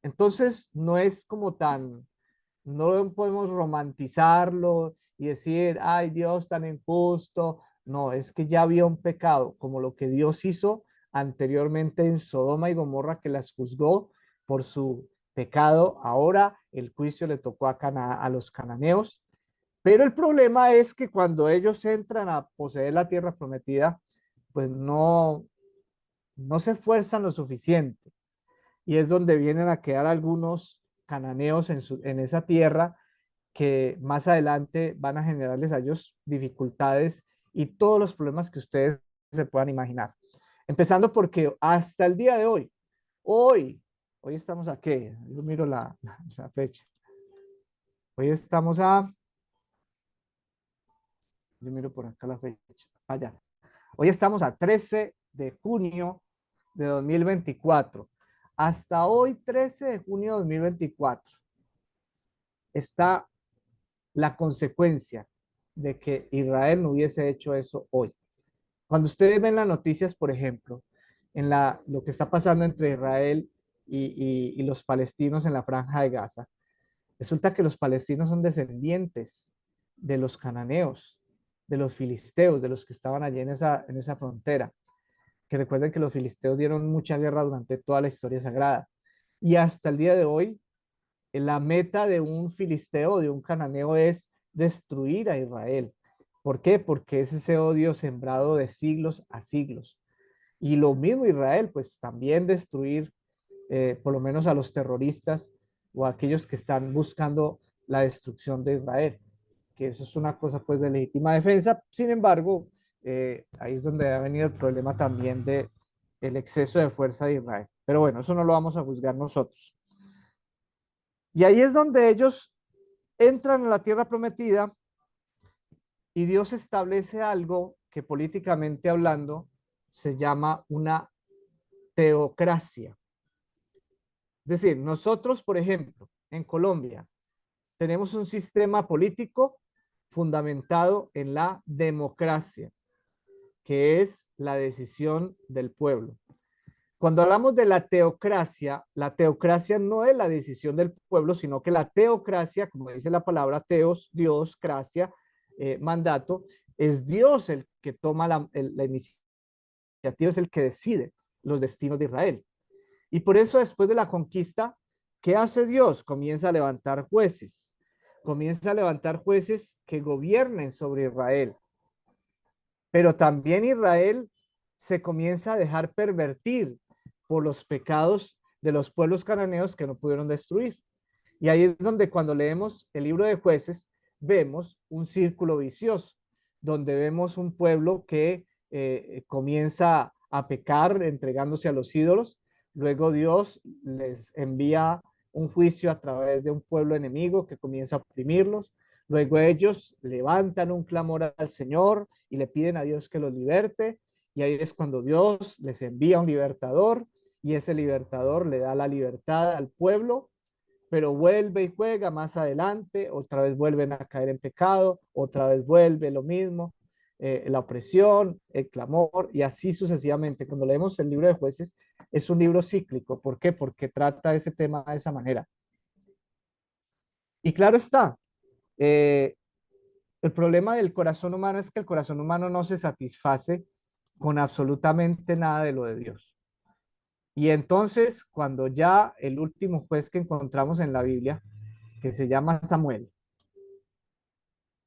Entonces, no es como tan, no podemos romantizarlo y decir, ay, Dios tan injusto. No, es que ya había un pecado, como lo que Dios hizo anteriormente en Sodoma y Gomorra, que las juzgó por su pecado. Ahora el juicio le tocó a los cananeos. Pero el problema es que cuando ellos entran a poseer la tierra prometida, pues no se esfuerzan lo suficiente. Y es donde vienen a quedar algunos cananeos en esa tierra que más adelante van a generarles a ellos dificultades y todos los problemas que ustedes se puedan imaginar. Empezando porque hasta el día de hoy, hoy estamos a qué, yo miro la fecha. Hoy estamos yo miro por acá la fecha, allá. Hoy estamos a 13 de junio de 2024. Hasta hoy, 13 de junio de 2024, está la consecuencia de que Israel no hubiese hecho eso hoy. Cuando ustedes ven las noticias, por ejemplo, lo que está pasando entre Israel y los palestinos en la franja de Gaza, resulta que los palestinos son descendientes de los cananeos, de los filisteos, de los que estaban allí en esa frontera. Que recuerden que los filisteos dieron mucha guerra durante toda la historia sagrada. Y hasta el día de hoy, la meta de un filisteo, de un cananeo, es destruir a Israel. ¿Por qué? Porque es ese odio sembrado de siglos a siglos. Y lo mismo Israel, pues también destruir por lo menos a los terroristas o a aquellos que están buscando la destrucción de Israel, que eso es una cosa pues de legítima defensa. Sin embargo, ahí es donde ha venido el problema también de el exceso de fuerza de Israel. Pero bueno, eso no lo vamos a juzgar nosotros. Y ahí es donde ellos entran a la tierra prometida y Dios establece algo que políticamente hablando se llama una teocracia. Es decir, nosotros, por ejemplo, en Colombia, tenemos un sistema político fundamentado en la democracia, que es la decisión del pueblo. Cuando hablamos de la teocracia no es la decisión del pueblo, sino que la teocracia, como dice la palabra, teos, Dios, gracia, mandato, es Dios el que toma la iniciativa, es el que decide los destinos de Israel. Y por eso después de la conquista, ¿qué hace Dios? Comienza a levantar jueces. Comienza a levantar jueces que gobiernen sobre Israel. Pero también Israel se comienza a dejar pervertir por los pecados de los pueblos cananeos que no pudieron destruir. Y ahí es donde cuando leemos el libro de jueces, vemos un círculo vicioso, donde vemos un pueblo que comienza a pecar entregándose a los ídolos. Luego Dios les envía un juicio a través de un pueblo enemigo que comienza a oprimirlos. Luego ellos levantan un clamor al Señor y le piden a Dios que los liberte. Y ahí es cuando Dios les envía un libertador y ese libertador le da la libertad al pueblo, pero vuelve y juega más adelante, otra vez vuelven a caer en pecado, otra vez vuelve lo mismo, la opresión, el clamor y así sucesivamente. Cuando leemos el libro de jueces es un libro cíclico. ¿Por qué? Porque trata ese tema de esa manera. Y claro está, el problema del corazón humano es que el corazón humano no se satisface con absolutamente nada de lo de Dios. Y entonces, cuando ya el último juez que encontramos en la Biblia, que se llama Samuel,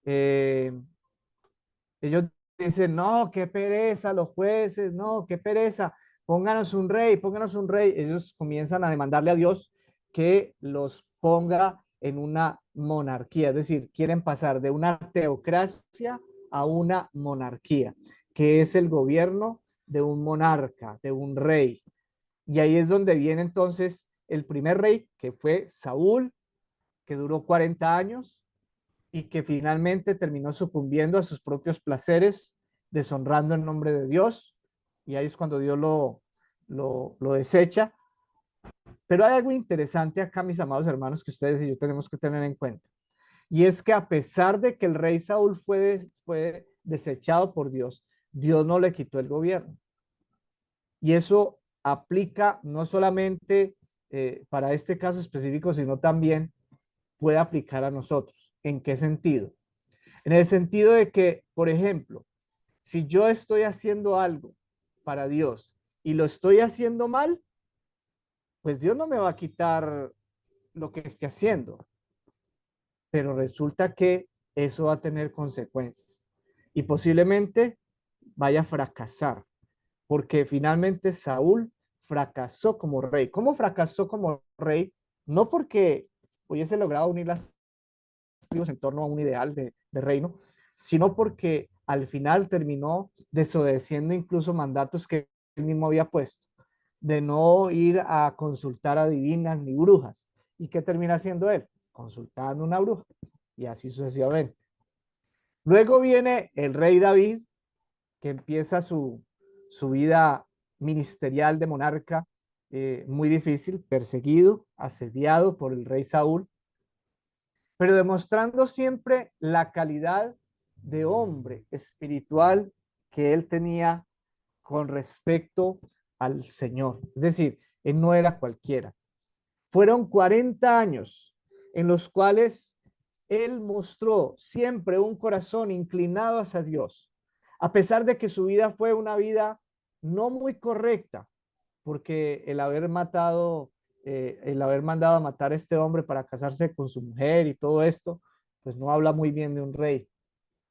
ellos dicen, no, qué pereza los jueces, no, qué pereza, pónganos un rey, pónganos un rey. Ellos comienzan a demandarle a Dios que los ponga en una monarquía, es decir, quieren pasar de una teocracia a una monarquía, que es el gobierno de un monarca, de un rey. Y ahí es donde viene entonces el primer rey, que fue Saúl, que duró 40 años. y que finalmente terminó sucumbiendo a sus propios placeres, deshonrando el nombre de Dios, y ahí es cuando Dios lo desecha. Pero hay algo interesante acá, mis amados hermanos, que ustedes y yo tenemos que tener en cuenta, y es que a pesar de que el rey Saúl fue desechado por Dios, Dios no le quitó el gobierno. Y eso aplica no solamente para este caso específico, sino también puede aplicar a nosotros. ¿En qué sentido? En el sentido de que, por ejemplo, si yo estoy haciendo algo para Dios y lo estoy haciendo mal, pues Dios no me va a quitar lo que esté haciendo, pero resulta que eso va a tener consecuencias y posiblemente vaya a fracasar, porque finalmente Saúl fracasó como rey. ¿Cómo fracasó como rey? No porque hubiese logrado unir las tribus en torno a un ideal de reino, sino porque al final terminó desobedeciendo incluso mandatos que él mismo había puesto, de no ir a consultar a divinas ni brujas. ¿Y qué termina haciendo él? Consultando una bruja, y así sucesivamente. Luego viene el rey David, que empieza su vida ministerial de monarca muy difícil, perseguido, asediado por el rey Saúl, pero demostrando siempre la calidad de hombre espiritual que él tenía con respecto al Señor. Es decir, él no era cualquiera. Fueron 40 años en los cuales él mostró siempre un corazón inclinado hacia Dios, a pesar de que su vida fue una vida no muy correcta, porque el haber mandado a matar a este hombre para casarse con su mujer y todo esto, pues no habla muy bien de un rey.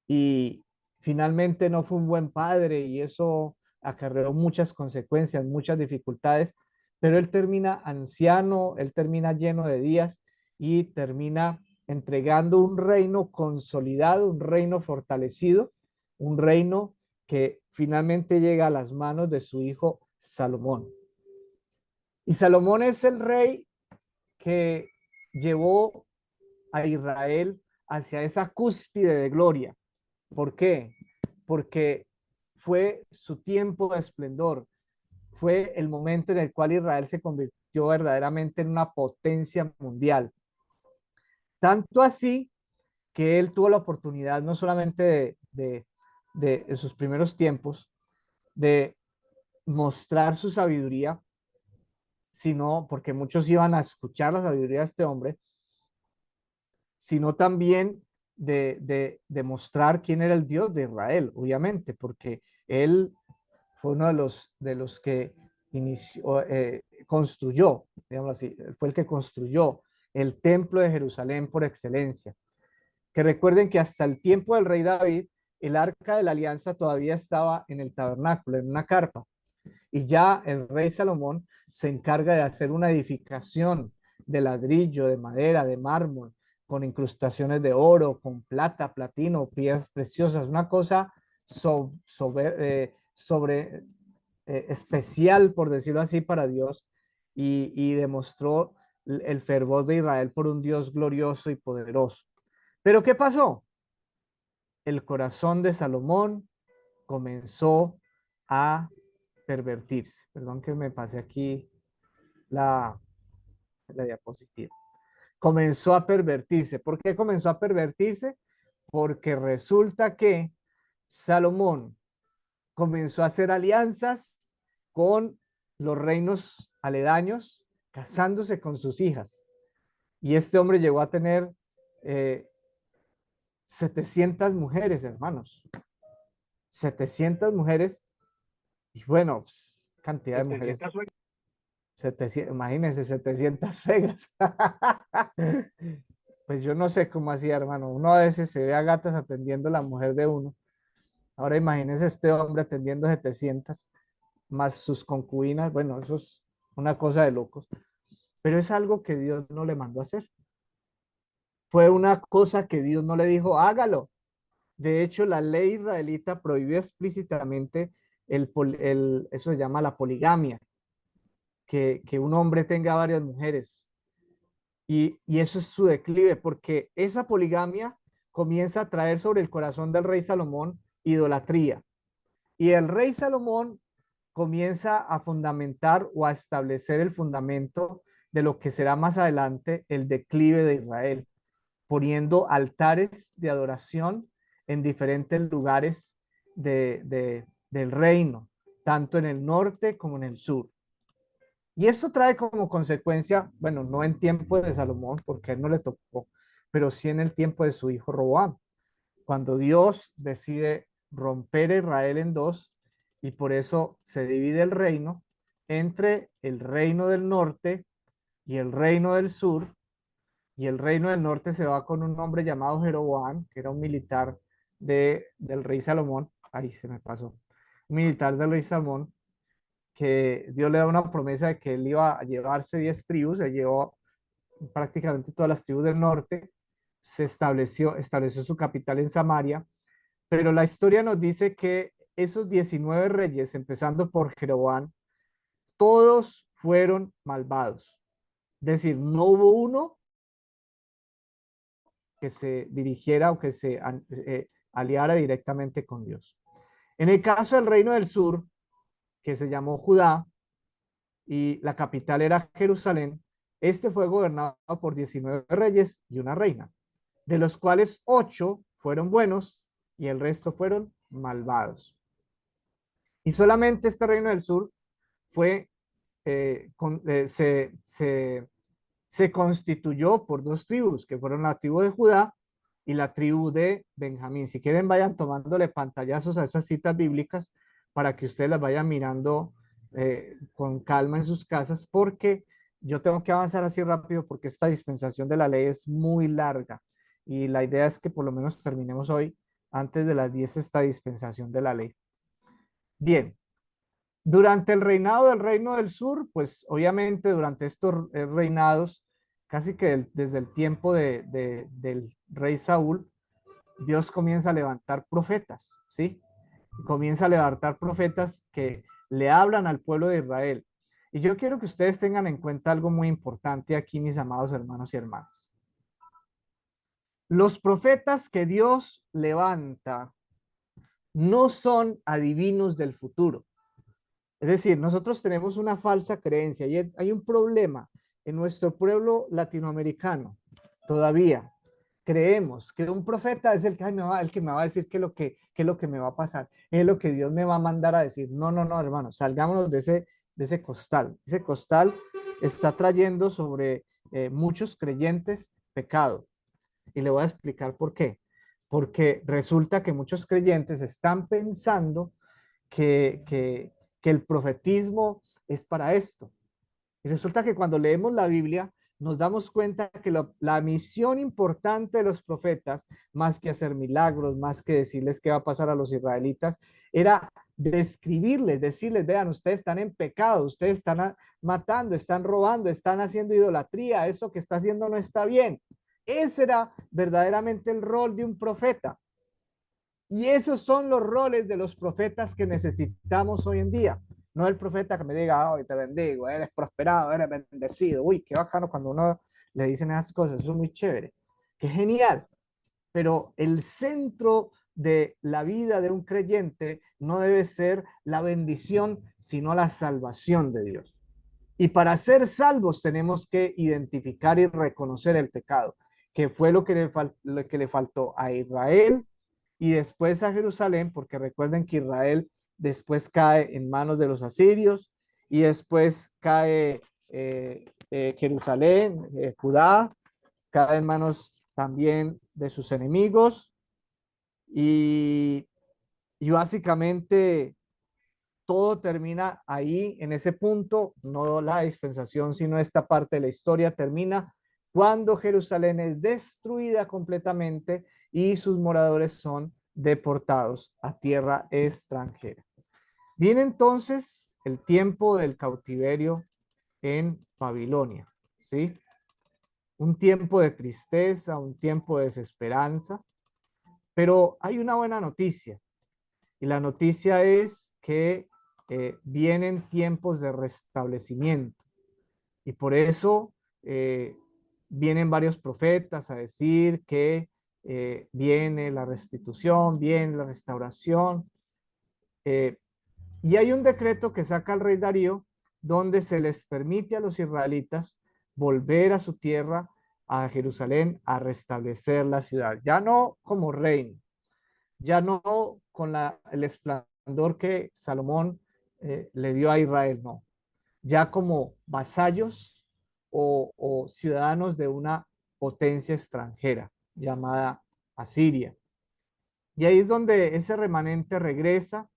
Y finalmente no fue un buen padre y eso acarreó muchas consecuencias, muchas dificultades, pero él termina anciano, él termina lleno de días y termina entregando un reino consolidado, un reino fortalecido, un reino que finalmente llega a las manos de su hijo Salomón. Y Salomón es el rey que llevó a Israel hacia esa cúspide de gloria. ¿Por qué? Porque fue su tiempo de esplendor, fue el momento en el cual Israel se convirtió verdaderamente en una potencia mundial. Tanto así que él tuvo la oportunidad no solamente de sus primeros tiempos, de mostrar su sabiduría, sino porque muchos iban a escuchar la sabiduría de este hombre, sino también de demostrar quién era el Dios de Israel, obviamente, porque él fue uno de los que construyó, digamos así, fue el que construyó el templo de Jerusalén por excelencia. Que recuerden que hasta el tiempo del rey David, el arca de la alianza todavía estaba en el tabernáculo, en una carpa. Y ya el rey Salomón se encarga de hacer una edificación de ladrillo, de madera, de mármol, con incrustaciones de oro, con plata, platino, piedras preciosas, una cosa especial, por decirlo así, para Dios, y demostró el fervor de Israel por un Dios glorioso y poderoso. Pero ¿qué pasó? El corazón de Salomón comenzó a pervertirse. Perdón que me pasé aquí la diapositiva. Comenzó a pervertirse. ¿Por qué comenzó a pervertirse? Porque resulta que Salomón comenzó a hacer alianzas con los reinos aledaños, casándose con sus hijas. Y este hombre llegó a tener 700 mujeres, hermanos. 700 mujeres. Y bueno, pues, cantidad de mujeres. 700, imagínense, 700 fegas. Pues yo no sé cómo hacía, hermano. Uno a veces se ve a gatas atendiendo a la mujer de uno. Ahora imagínense este hombre atendiendo 700 más sus concubinas. Bueno, eso es una cosa de locos. Pero es algo que Dios no le mandó a hacer. Fue una cosa que Dios no le dijo, hágalo. De hecho, la ley israelita prohibió explícitamente eso se llama la poligamia, que un hombre tenga varias mujeres. Y eso es su declive, porque esa poligamia comienza a traer sobre el corazón del rey Salomón idolatría. Y el rey Salomón comienza a fundamentar o a establecer el fundamento de lo que será más adelante el declive de Israel, poniendo altares de adoración en diferentes lugares del reino, tanto en el norte como en el sur. Y esto trae como consecuencia, bueno, no en tiempo de Salomón, porque a él no le tocó, pero sí en el tiempo de su hijo Roboam, cuando Dios decide romper a Israel en dos, y por eso se divide el reino entre el reino del norte y el reino del sur, y el reino del norte se va con un hombre llamado Jeroboam, que era un militar del rey Salomón. Ahí se me pasó. Un militar del rey Salomón, que Dios le da una promesa de que él iba a llevarse 10 tribus, se llevó prácticamente todas las tribus del norte, estableció su capital en Samaria, pero la historia nos dice que esos 19 reyes, empezando por Jeroboam, todos fueron malvados. Es decir, no hubo uno que se dirigiera o que se aliara directamente con Dios. En el caso del reino del sur, que se llamó Judá, y la capital era Jerusalén, este fue gobernado por 19 reyes y una reina, de los cuales 8 fueron buenos y el resto fueron malvados. Y solamente este reino del sur fue, se constituyó por 2 tribus, que fueron la tribu de Judá y la tribu de Benjamín. Si quieren, vayan tomándole pantallazos a esas citas bíblicas para que ustedes las vayan mirando con calma en sus casas, porque yo tengo que avanzar así rápido porque esta dispensación de la ley es muy larga y la idea es que por lo menos terminemos hoy antes de las 10 esta dispensación de la ley. Bien, durante el reinado del reino del sur, pues obviamente durante estos reinados, casi que desde el tiempo del rey Saúl, Dios comienza a levantar profetas, ¿sí? Comienza a levantar profetas que le hablan al pueblo de Israel. Y yo quiero que ustedes tengan en cuenta algo muy importante aquí, mis amados hermanos y hermanas. Los profetas que Dios levanta no son adivinos del futuro. Es decir, nosotros tenemos una falsa creencia y hay un problema en nuestro pueblo latinoamericano. Todavía creemos que un profeta es el que me va a decir qué es lo que me va a pasar, es lo que Dios me va a mandar a decir. No, no, no, hermano, salgámonos de ese costal. Ese costal está trayendo sobre muchos creyentes pecado. Y le voy a explicar por qué. Porque resulta que muchos creyentes están pensando que el profetismo es para esto. Y resulta que cuando leemos la Biblia nos damos cuenta que la misión importante de los profetas, más que hacer milagros, más que decirles qué va a pasar a los israelitas, era describirles, decirles, vean, ustedes están en pecado, ustedes están matando, están robando, están haciendo idolatría, eso que está haciendo no está bien. Ese era verdaderamente el rol de un profeta. Y esos son los roles de los profetas que necesitamos hoy en día. No el profeta que me diga, hoy te bendigo, eres prosperado, eres bendecido. Uy, qué bacano cuando uno le dicen esas cosas, eso es muy chévere. Qué genial. Pero el centro de la vida de un creyente no debe ser la bendición, sino la salvación de Dios. Y para ser salvos tenemos que identificar y reconocer el pecado, que fue lo que le faltó a Israel y después a Jerusalén, porque recuerden que Israel después cae en manos de los asirios y después cae Jerusalén, Judá, cae en manos también de sus enemigos y básicamente todo termina ahí, en ese punto, no la dispensación, sino esta parte de la historia termina cuando Jerusalén es destruida completamente y sus moradores son deportados a tierra extranjera. Viene entonces el tiempo del cautiverio en Babilonia, ¿sí? Un tiempo de tristeza, un tiempo de desesperanza, pero hay una buena noticia, y la noticia es que vienen tiempos de restablecimiento, y por eso vienen varios profetas a decir que viene la restitución, viene la restauración. Y hay un decreto que saca el rey Darío donde se les permite a los israelitas volver a su tierra, a Jerusalén, a restablecer la ciudad. Ya no como reino, ya no con el esplendor que Salomón le dio a Israel, no. Ya como vasallos o ciudadanos de una potencia extranjera llamada Asiria. Y ahí es donde ese remanente regresa.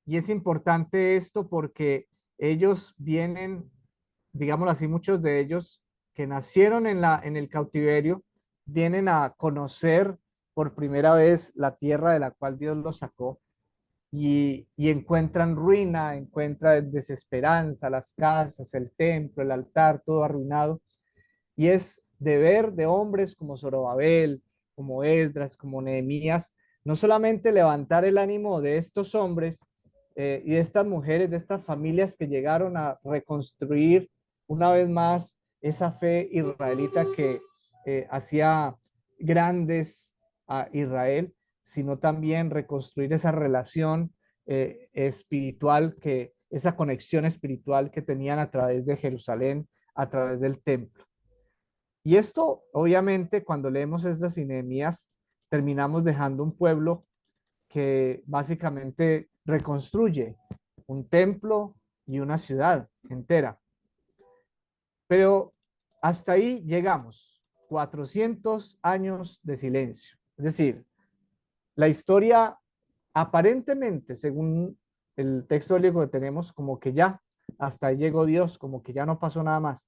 Y es importante esto porque ellos vienen, digámoslo así, muchos de ellos que nacieron en el cautiverio, vienen a conocer por primera vez la tierra de la cual Dios los sacó y encuentran ruina, encuentran desesperanza, las casas, el templo, el altar, todo arruinado. Y es deber de hombres como Zorobabel, como Esdras, como Nehemías, no solamente levantar el ánimo de estos hombres y de estas mujeres, de estas familias que llegaron a reconstruir una vez más esa fe israelita que hacía grandes a Israel, sino también reconstruir esa relación espiritual, esa conexión espiritual que tenían a través de Jerusalén, a través del templo. Y esto, obviamente, cuando leemos Esdras y Nehemías, terminamos dejando un pueblo que básicamente reconstruye un templo y una ciudad entera. Pero hasta ahí llegamos, 400 años de silencio. Es decir, la historia aparentemente, según el texto bíblico que tenemos, como que ya, hasta ahí llegó Dios, como que ya no pasó nada más.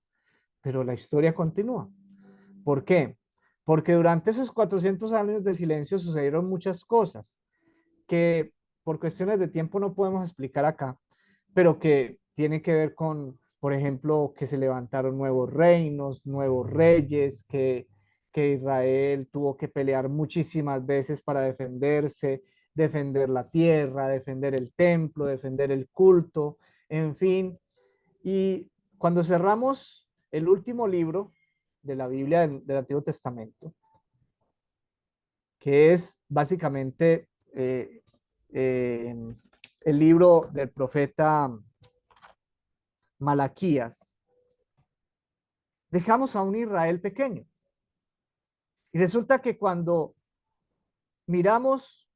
Pero la historia continúa. ¿Por qué? Porque durante esos 400 años de silencio sucedieron muchas cosas que por cuestiones de tiempo no podemos explicar acá, pero que tiene que ver con, por ejemplo, que se levantaron nuevos reinos, nuevos reyes, que Israel tuvo que pelear muchísimas veces para defenderse, defender la tierra, defender el templo, defender el culto, en fin. Y cuando cerramos el último libro de la Biblia del Antiguo Testamento, que es básicamente el libro del profeta Malaquías, dejamos a un Israel pequeño. Y resulta que miramos,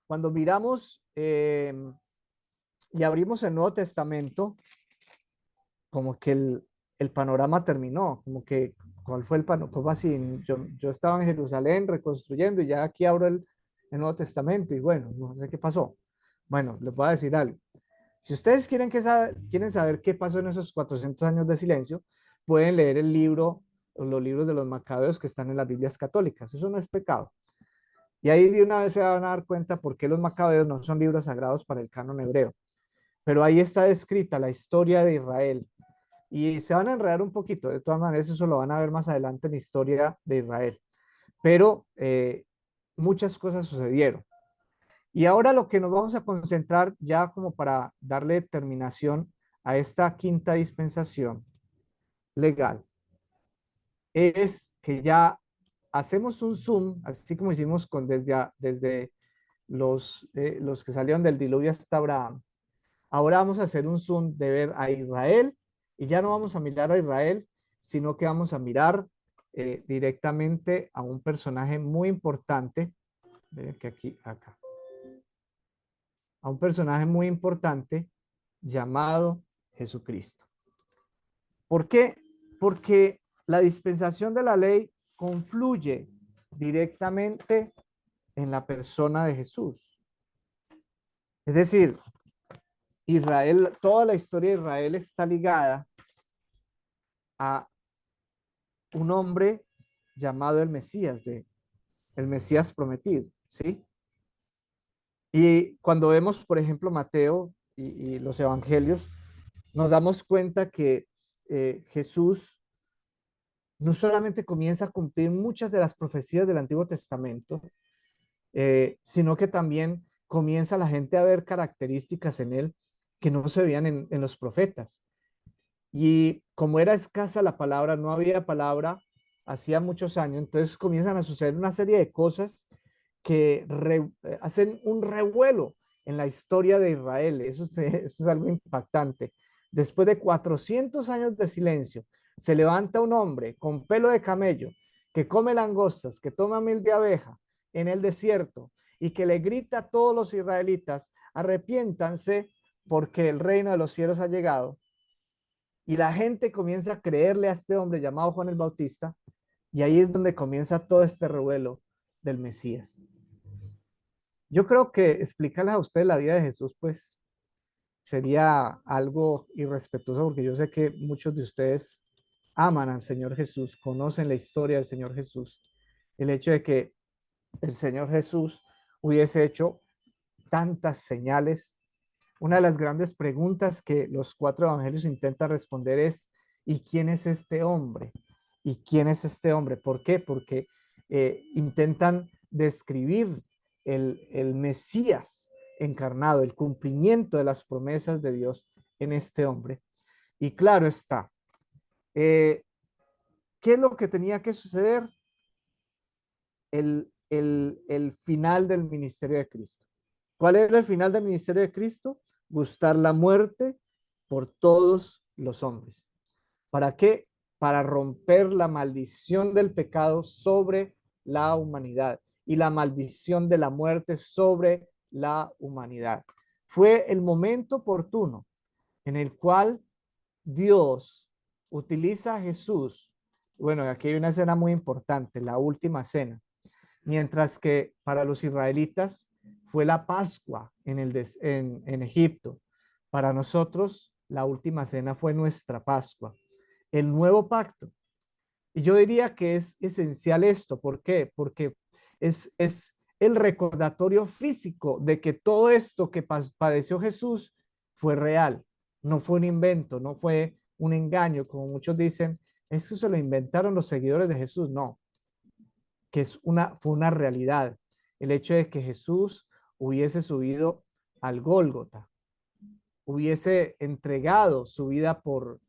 cuando miramos y abrimos el Nuevo Testamento, como que el panorama terminó, como que, ¿cuál fue el panorama? Como así, yo estaba en Jerusalén reconstruyendo y ya aquí abro el Nuevo Testamento y bueno, no sé qué pasó. Bueno, les voy a decir algo. Si ustedes quieren saber qué pasó en esos 400 años de silencio, pueden leer el libro o los libros de los Macabeos que están en las Biblias católicas. Eso no es pecado. Y ahí de una vez se van a dar cuenta por qué los Macabeos no son libros sagrados para el canon hebreo. Pero ahí está descrita la historia de Israel. Y se van a enredar un poquito, de todas maneras eso lo van a ver más adelante en la historia de Israel. Pero muchas cosas sucedieron. Y ahora lo que nos vamos a concentrar ya como para darle terminación a esta quinta dispensación legal es que ya hacemos un zoom, así como hicimos desde los que salieron del diluvio hasta Abraham. Ahora vamos a hacer un zoom de ver a Israel y ya no vamos a mirar a Israel, sino que vamos a mirar directamente a un personaje muy importante. Miren que acá. A un personaje muy importante llamado Jesucristo. ¿Por qué? Porque la dispensación de la ley confluye directamente en la persona de Jesús. Es decir, Israel, toda la historia de Israel está ligada a un hombre llamado el Mesías, el Mesías prometido, ¿sí? Y cuando vemos, por ejemplo, Mateo y los evangelios, nos damos cuenta que Jesús no solamente comienza a cumplir muchas de las profecías del Antiguo Testamento, sino que también comienza la gente a ver características en él que no se veían en los profetas. Y como era escasa la palabra, no había palabra hacía muchos años. Entonces comienzan a suceder una serie de cosas que hacen un revuelo en la historia de Israel. Eso es algo impactante. Después de 400 años de silencio, se levanta un hombre con pelo de camello que come langostas, que toma miel de abeja en el desierto y que le grita a todos los israelitas: arrepiéntanse porque el reino de los cielos ha llegado. Y la gente comienza a creerle a este hombre llamado Juan el Bautista, y ahí es donde comienza todo este revuelo del Mesías. Yo creo que explicarles a ustedes la vida de Jesús, pues, sería algo irrespetuoso, porque yo sé que muchos de ustedes aman al Señor Jesús, conocen la historia del Señor Jesús. El hecho de que el Señor Jesús hubiese hecho tantas señales. Una de las grandes preguntas que los 4 evangelios intentan responder es: ¿y quién es este hombre? ¿Y quién es este hombre? ¿Por qué? Porque intentan describir el Mesías encarnado, el cumplimiento de las promesas de Dios en este hombre. Y claro está, ¿qué es lo que tenía que suceder? El final del ministerio de Cristo. ¿Cuál era el final del ministerio de Cristo? Gustar la muerte por todos los hombres. ¿Para qué? Para romper la maldición del pecado sobre la humanidad y la maldición de la muerte sobre la humanidad. Fue el momento oportuno en el cual Dios utiliza a Jesús. Bueno, aquí hay una escena muy importante, la última cena. Mientras que para los israelitas fue la Pascua en Egipto, para nosotros la última cena fue nuestra Pascua, el nuevo pacto. Y yo diría que es esencial esto. ¿Por qué? Porque es el recordatorio físico de que todo esto que padeció Jesús fue real, no fue un invento, no fue un engaño, como muchos dicen, eso se lo inventaron los seguidores de Jesús. No, que fue una realidad. El hecho de que Jesús hubiese subido al Gólgota, hubiese entregado su vida por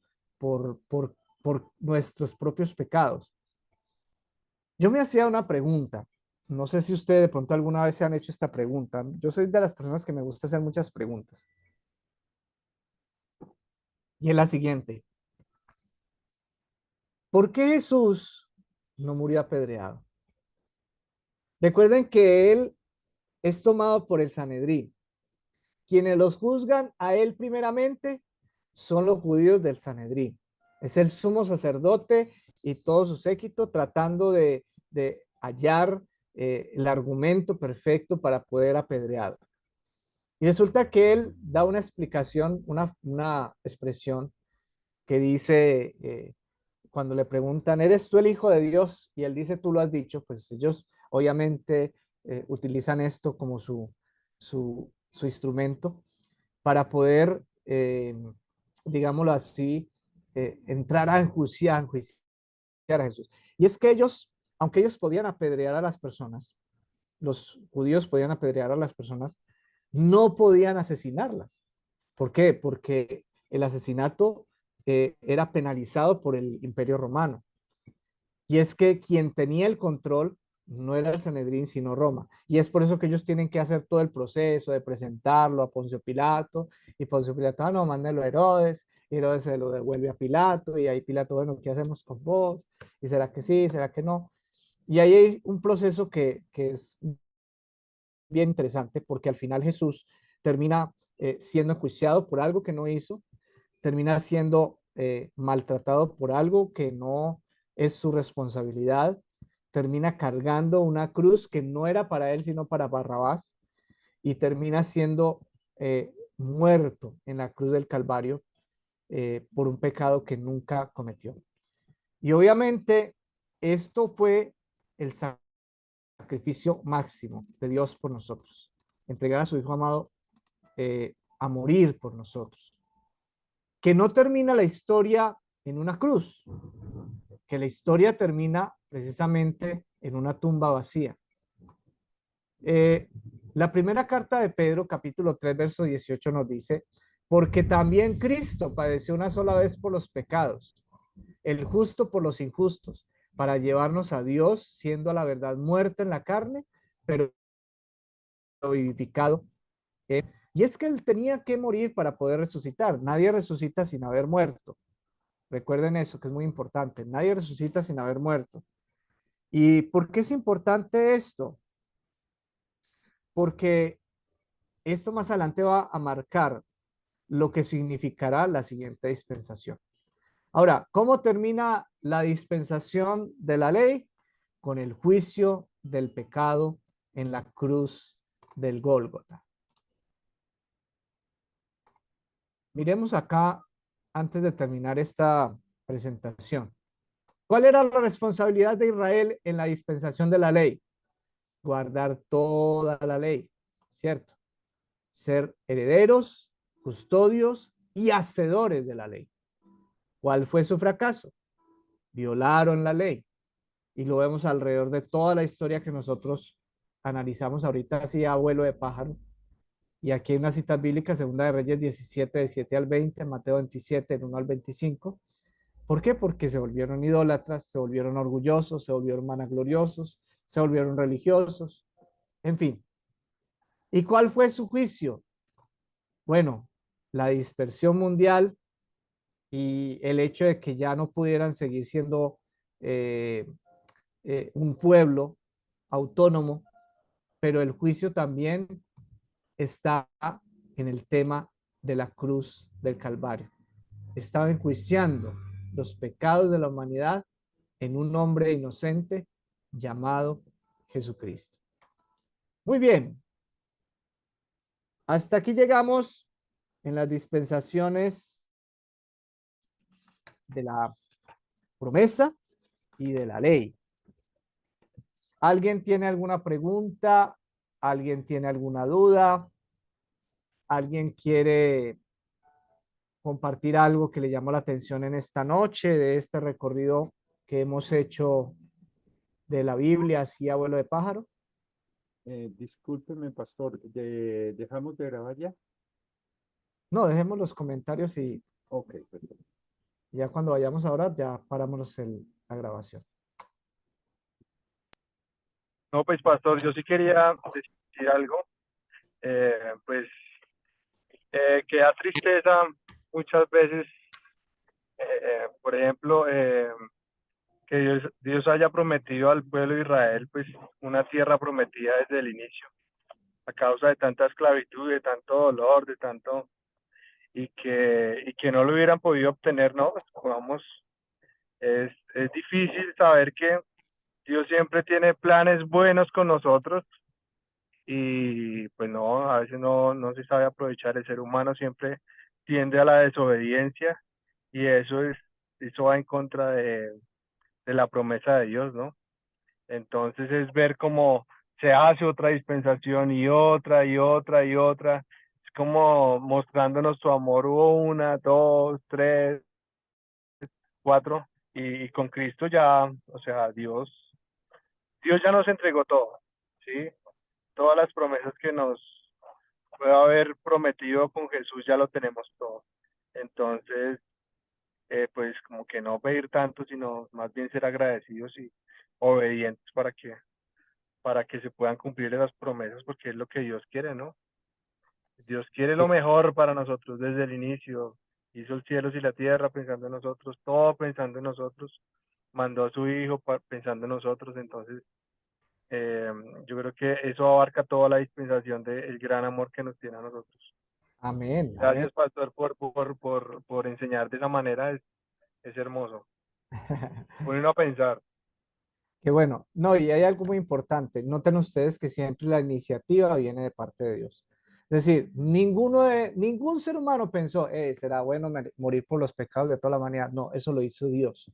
nuestros propios pecados. Yo me hacía una pregunta, no sé si ustedes de pronto alguna vez se han hecho esta pregunta. Yo soy de las personas que me gusta hacer muchas preguntas. Y es la siguiente: ¿por qué Jesús no murió apedreado? Recuerden que él es tomado por el Sanedrín. Quienes los juzgan a él primeramente son los judíos del Sanedrín. Es el sumo sacerdote y todo su séquito tratando de hallar el argumento perfecto para poder apedrearlo. Y resulta que él da una explicación, una expresión que dice, cuando le preguntan: ¿eres tú el Hijo de Dios? Y él dice: tú lo has dicho. Pues ellos obviamente utilizan esto como su instrumento para poder, digámoslo así, entrar a enjuiciar a Jesús. Y es que ellos, aunque ellos podían apedrear a las personas, los judíos podían apedrear a las personas, no podían asesinarlas. ¿Por qué? Porque el asesinato era penalizado por el Imperio Romano. Y es que quien tenía el control no era el Sanedrín, sino Roma. Y es por eso que ellos tienen que hacer todo el proceso de presentarlo a Poncio Pilato, y Poncio Pilato: no, mándenlo a Herodes, y Herodes se lo devuelve a Pilato, y ahí Pilato: bueno, ¿qué hacemos con vos? ¿Y será que sí? ¿Será que no? Y ahí hay un proceso que es bien interesante, porque al final Jesús termina siendo enjuiciado por algo que no hizo, termina siendo maltratado por algo que no es su responsabilidad, termina cargando una cruz que no era para él, sino para Barrabás, y termina siendo muerto en la cruz del Calvario por un pecado que nunca cometió. Y obviamente esto fue el sacrificio máximo de Dios por nosotros, entregar a su Hijo amado a morir por nosotros. Que no termina la historia en una cruz, que la historia termina precisamente en una tumba vacía. La primera carta de Pedro, capítulo 3, verso 18 nos dice: porque también Cristo padeció una sola vez por los pecados, el justo por los injustos, para llevarnos a Dios, siendo a la verdad muerto en la carne, pero vivificado. Y es que él tenía que morir para poder resucitar. Nadie resucita sin haber muerto. Recuerden eso, que es muy importante. Nadie resucita sin haber muerto. ¿Y por qué es importante esto? Porque esto más adelante va a marcar lo que significará la siguiente dispensación. Ahora, ¿cómo termina la dispensación de la ley? Con el juicio del pecado en la cruz del Gólgota. Miremos acá, antes de terminar esta presentación. ¿Cuál era la responsabilidad de Israel en la dispensación de la ley? Guardar toda la ley, ¿cierto? Ser herederos, custodios y hacedores de la ley. ¿Cuál fue su fracaso? Violaron la ley. Y lo vemos alrededor de toda la historia que nosotros analizamos ahorita así a vuelo de pájaro. Y aquí hay una cita bíblica, Segunda de Reyes 17, de 7 al 20, Mateo 27, del 1 al 25. ¿Por qué? Porque se volvieron idólatras, se volvieron orgullosos, se volvieron vanagloriosos, se volvieron religiosos, en fin. ¿Y cuál fue su juicio? Bueno, la dispersión mundial y el hecho de que ya no pudieran seguir siendo un pueblo autónomo, pero el juicio también está en el tema de la cruz del Calvario. Estaba enjuiciando los pecados de la humanidad en un hombre inocente llamado Jesucristo. Muy bien. Hasta aquí llegamos en las dispensaciones de la promesa y de la ley. ¿Alguien tiene alguna pregunta? ¿Alguien tiene alguna duda? ¿Alguien quiere compartir algo que le llamó la atención en esta noche de este recorrido que hemos hecho de la Biblia así a vuelo de pájaro? Discúlpeme, pastor, ¿dejamos de grabar ya? No, dejemos los comentarios y Ok, perfecto. ya cuando vayamos ahora ya paramos la grabación. No, pues pastor, yo sí quería decir algo. Pues que da tristeza muchas veces, por ejemplo, que Dios haya prometido al pueblo de Israel pues una tierra prometida desde el inicio, a causa de tanta esclavitud, de tanto dolor, de tanto, y que no lo hubieran podido obtener, ¿no? Pues, vamos, es difícil saber que Dios siempre tiene planes buenos con nosotros y pues no, a veces no se sabe aprovechar. El ser humano siempre tiende a la desobediencia y eso va en contra de la promesa de Dios, ¿no? Entonces es ver cómo se hace otra dispensación y otra y otra y otra. Es como mostrándonos su amor. Hubo una, dos, tres, cuatro, y con Cristo ya, o sea, Dios ya nos entregó todo, ¿sí? Todas las promesas que nos puede haber prometido con Jesús ya lo tenemos todo. Entonces, pues como que no pedir tanto, sino más bien ser agradecidos y obedientes para que se puedan cumplir esas promesas, porque es lo que Dios quiere, ¿no? Dios quiere lo mejor para nosotros desde el inicio. Hizo el cielo y la tierra pensando en nosotros, todo pensando en nosotros. Mandó a su Hijo pensando en nosotros. Entonces, yo creo que eso abarca toda la dispensación del gran amor que nos tiene a nosotros. Amén, amén. Gracias, pastor, por enseñar de esa manera. Es hermoso. Pone uno a pensar. Qué bueno. No, y hay algo muy importante. Noten ustedes que siempre la iniciativa viene de parte de Dios. Es decir, ningún ser humano pensó, será bueno morir por los pecados de toda la humanidad. No, eso lo hizo Dios.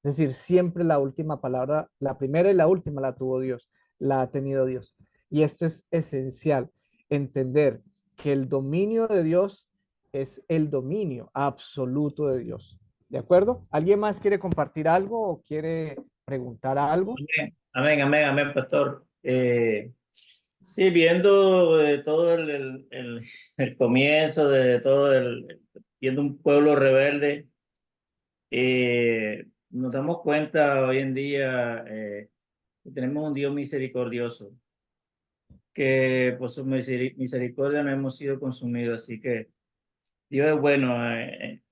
Es decir, siempre la última palabra, la primera y la última la tuvo Dios, la ha tenido Dios. Y esto es esencial, entender que el dominio de Dios es el dominio absoluto de Dios. ¿De acuerdo? ¿Alguien más quiere compartir algo o quiere preguntar algo? Amén, amén, amén, pastor. Sí, viendo todo el comienzo de todo viendo un pueblo rebelde, nos damos cuenta hoy en día que tenemos un Dios misericordioso, que por su misericordia no hemos sido consumidos, así que Dios es bueno,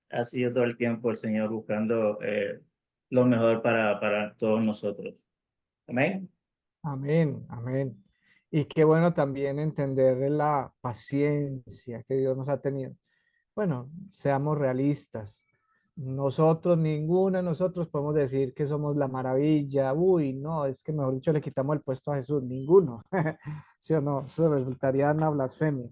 ha sido todo el tiempo el Señor buscando lo mejor para todos nosotros. Amén. Amén, amén. Y qué bueno también entender la paciencia que Dios nos ha tenido. Bueno, seamos realistas. Nosotros, ninguno de nosotros podemos decir que somos la maravilla. Uy, no, es que mejor dicho le quitamos el puesto a Jesús. Ninguno. ¿Sí o no? Eso resultaría una blasfemia.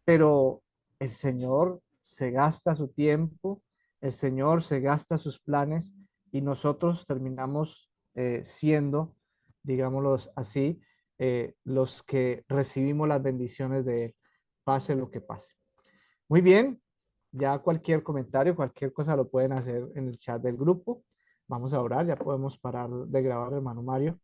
Pero el Señor se gasta su tiempo, el Señor se gasta sus planes y nosotros terminamos siendo, digámoslo así, los que recibimos las bendiciones de Él, pase lo que pase. Muy bien, ya cualquier comentario, cualquier cosa lo pueden hacer en el chat del grupo. Vamos a orar, ya podemos parar de grabar, hermano Mario.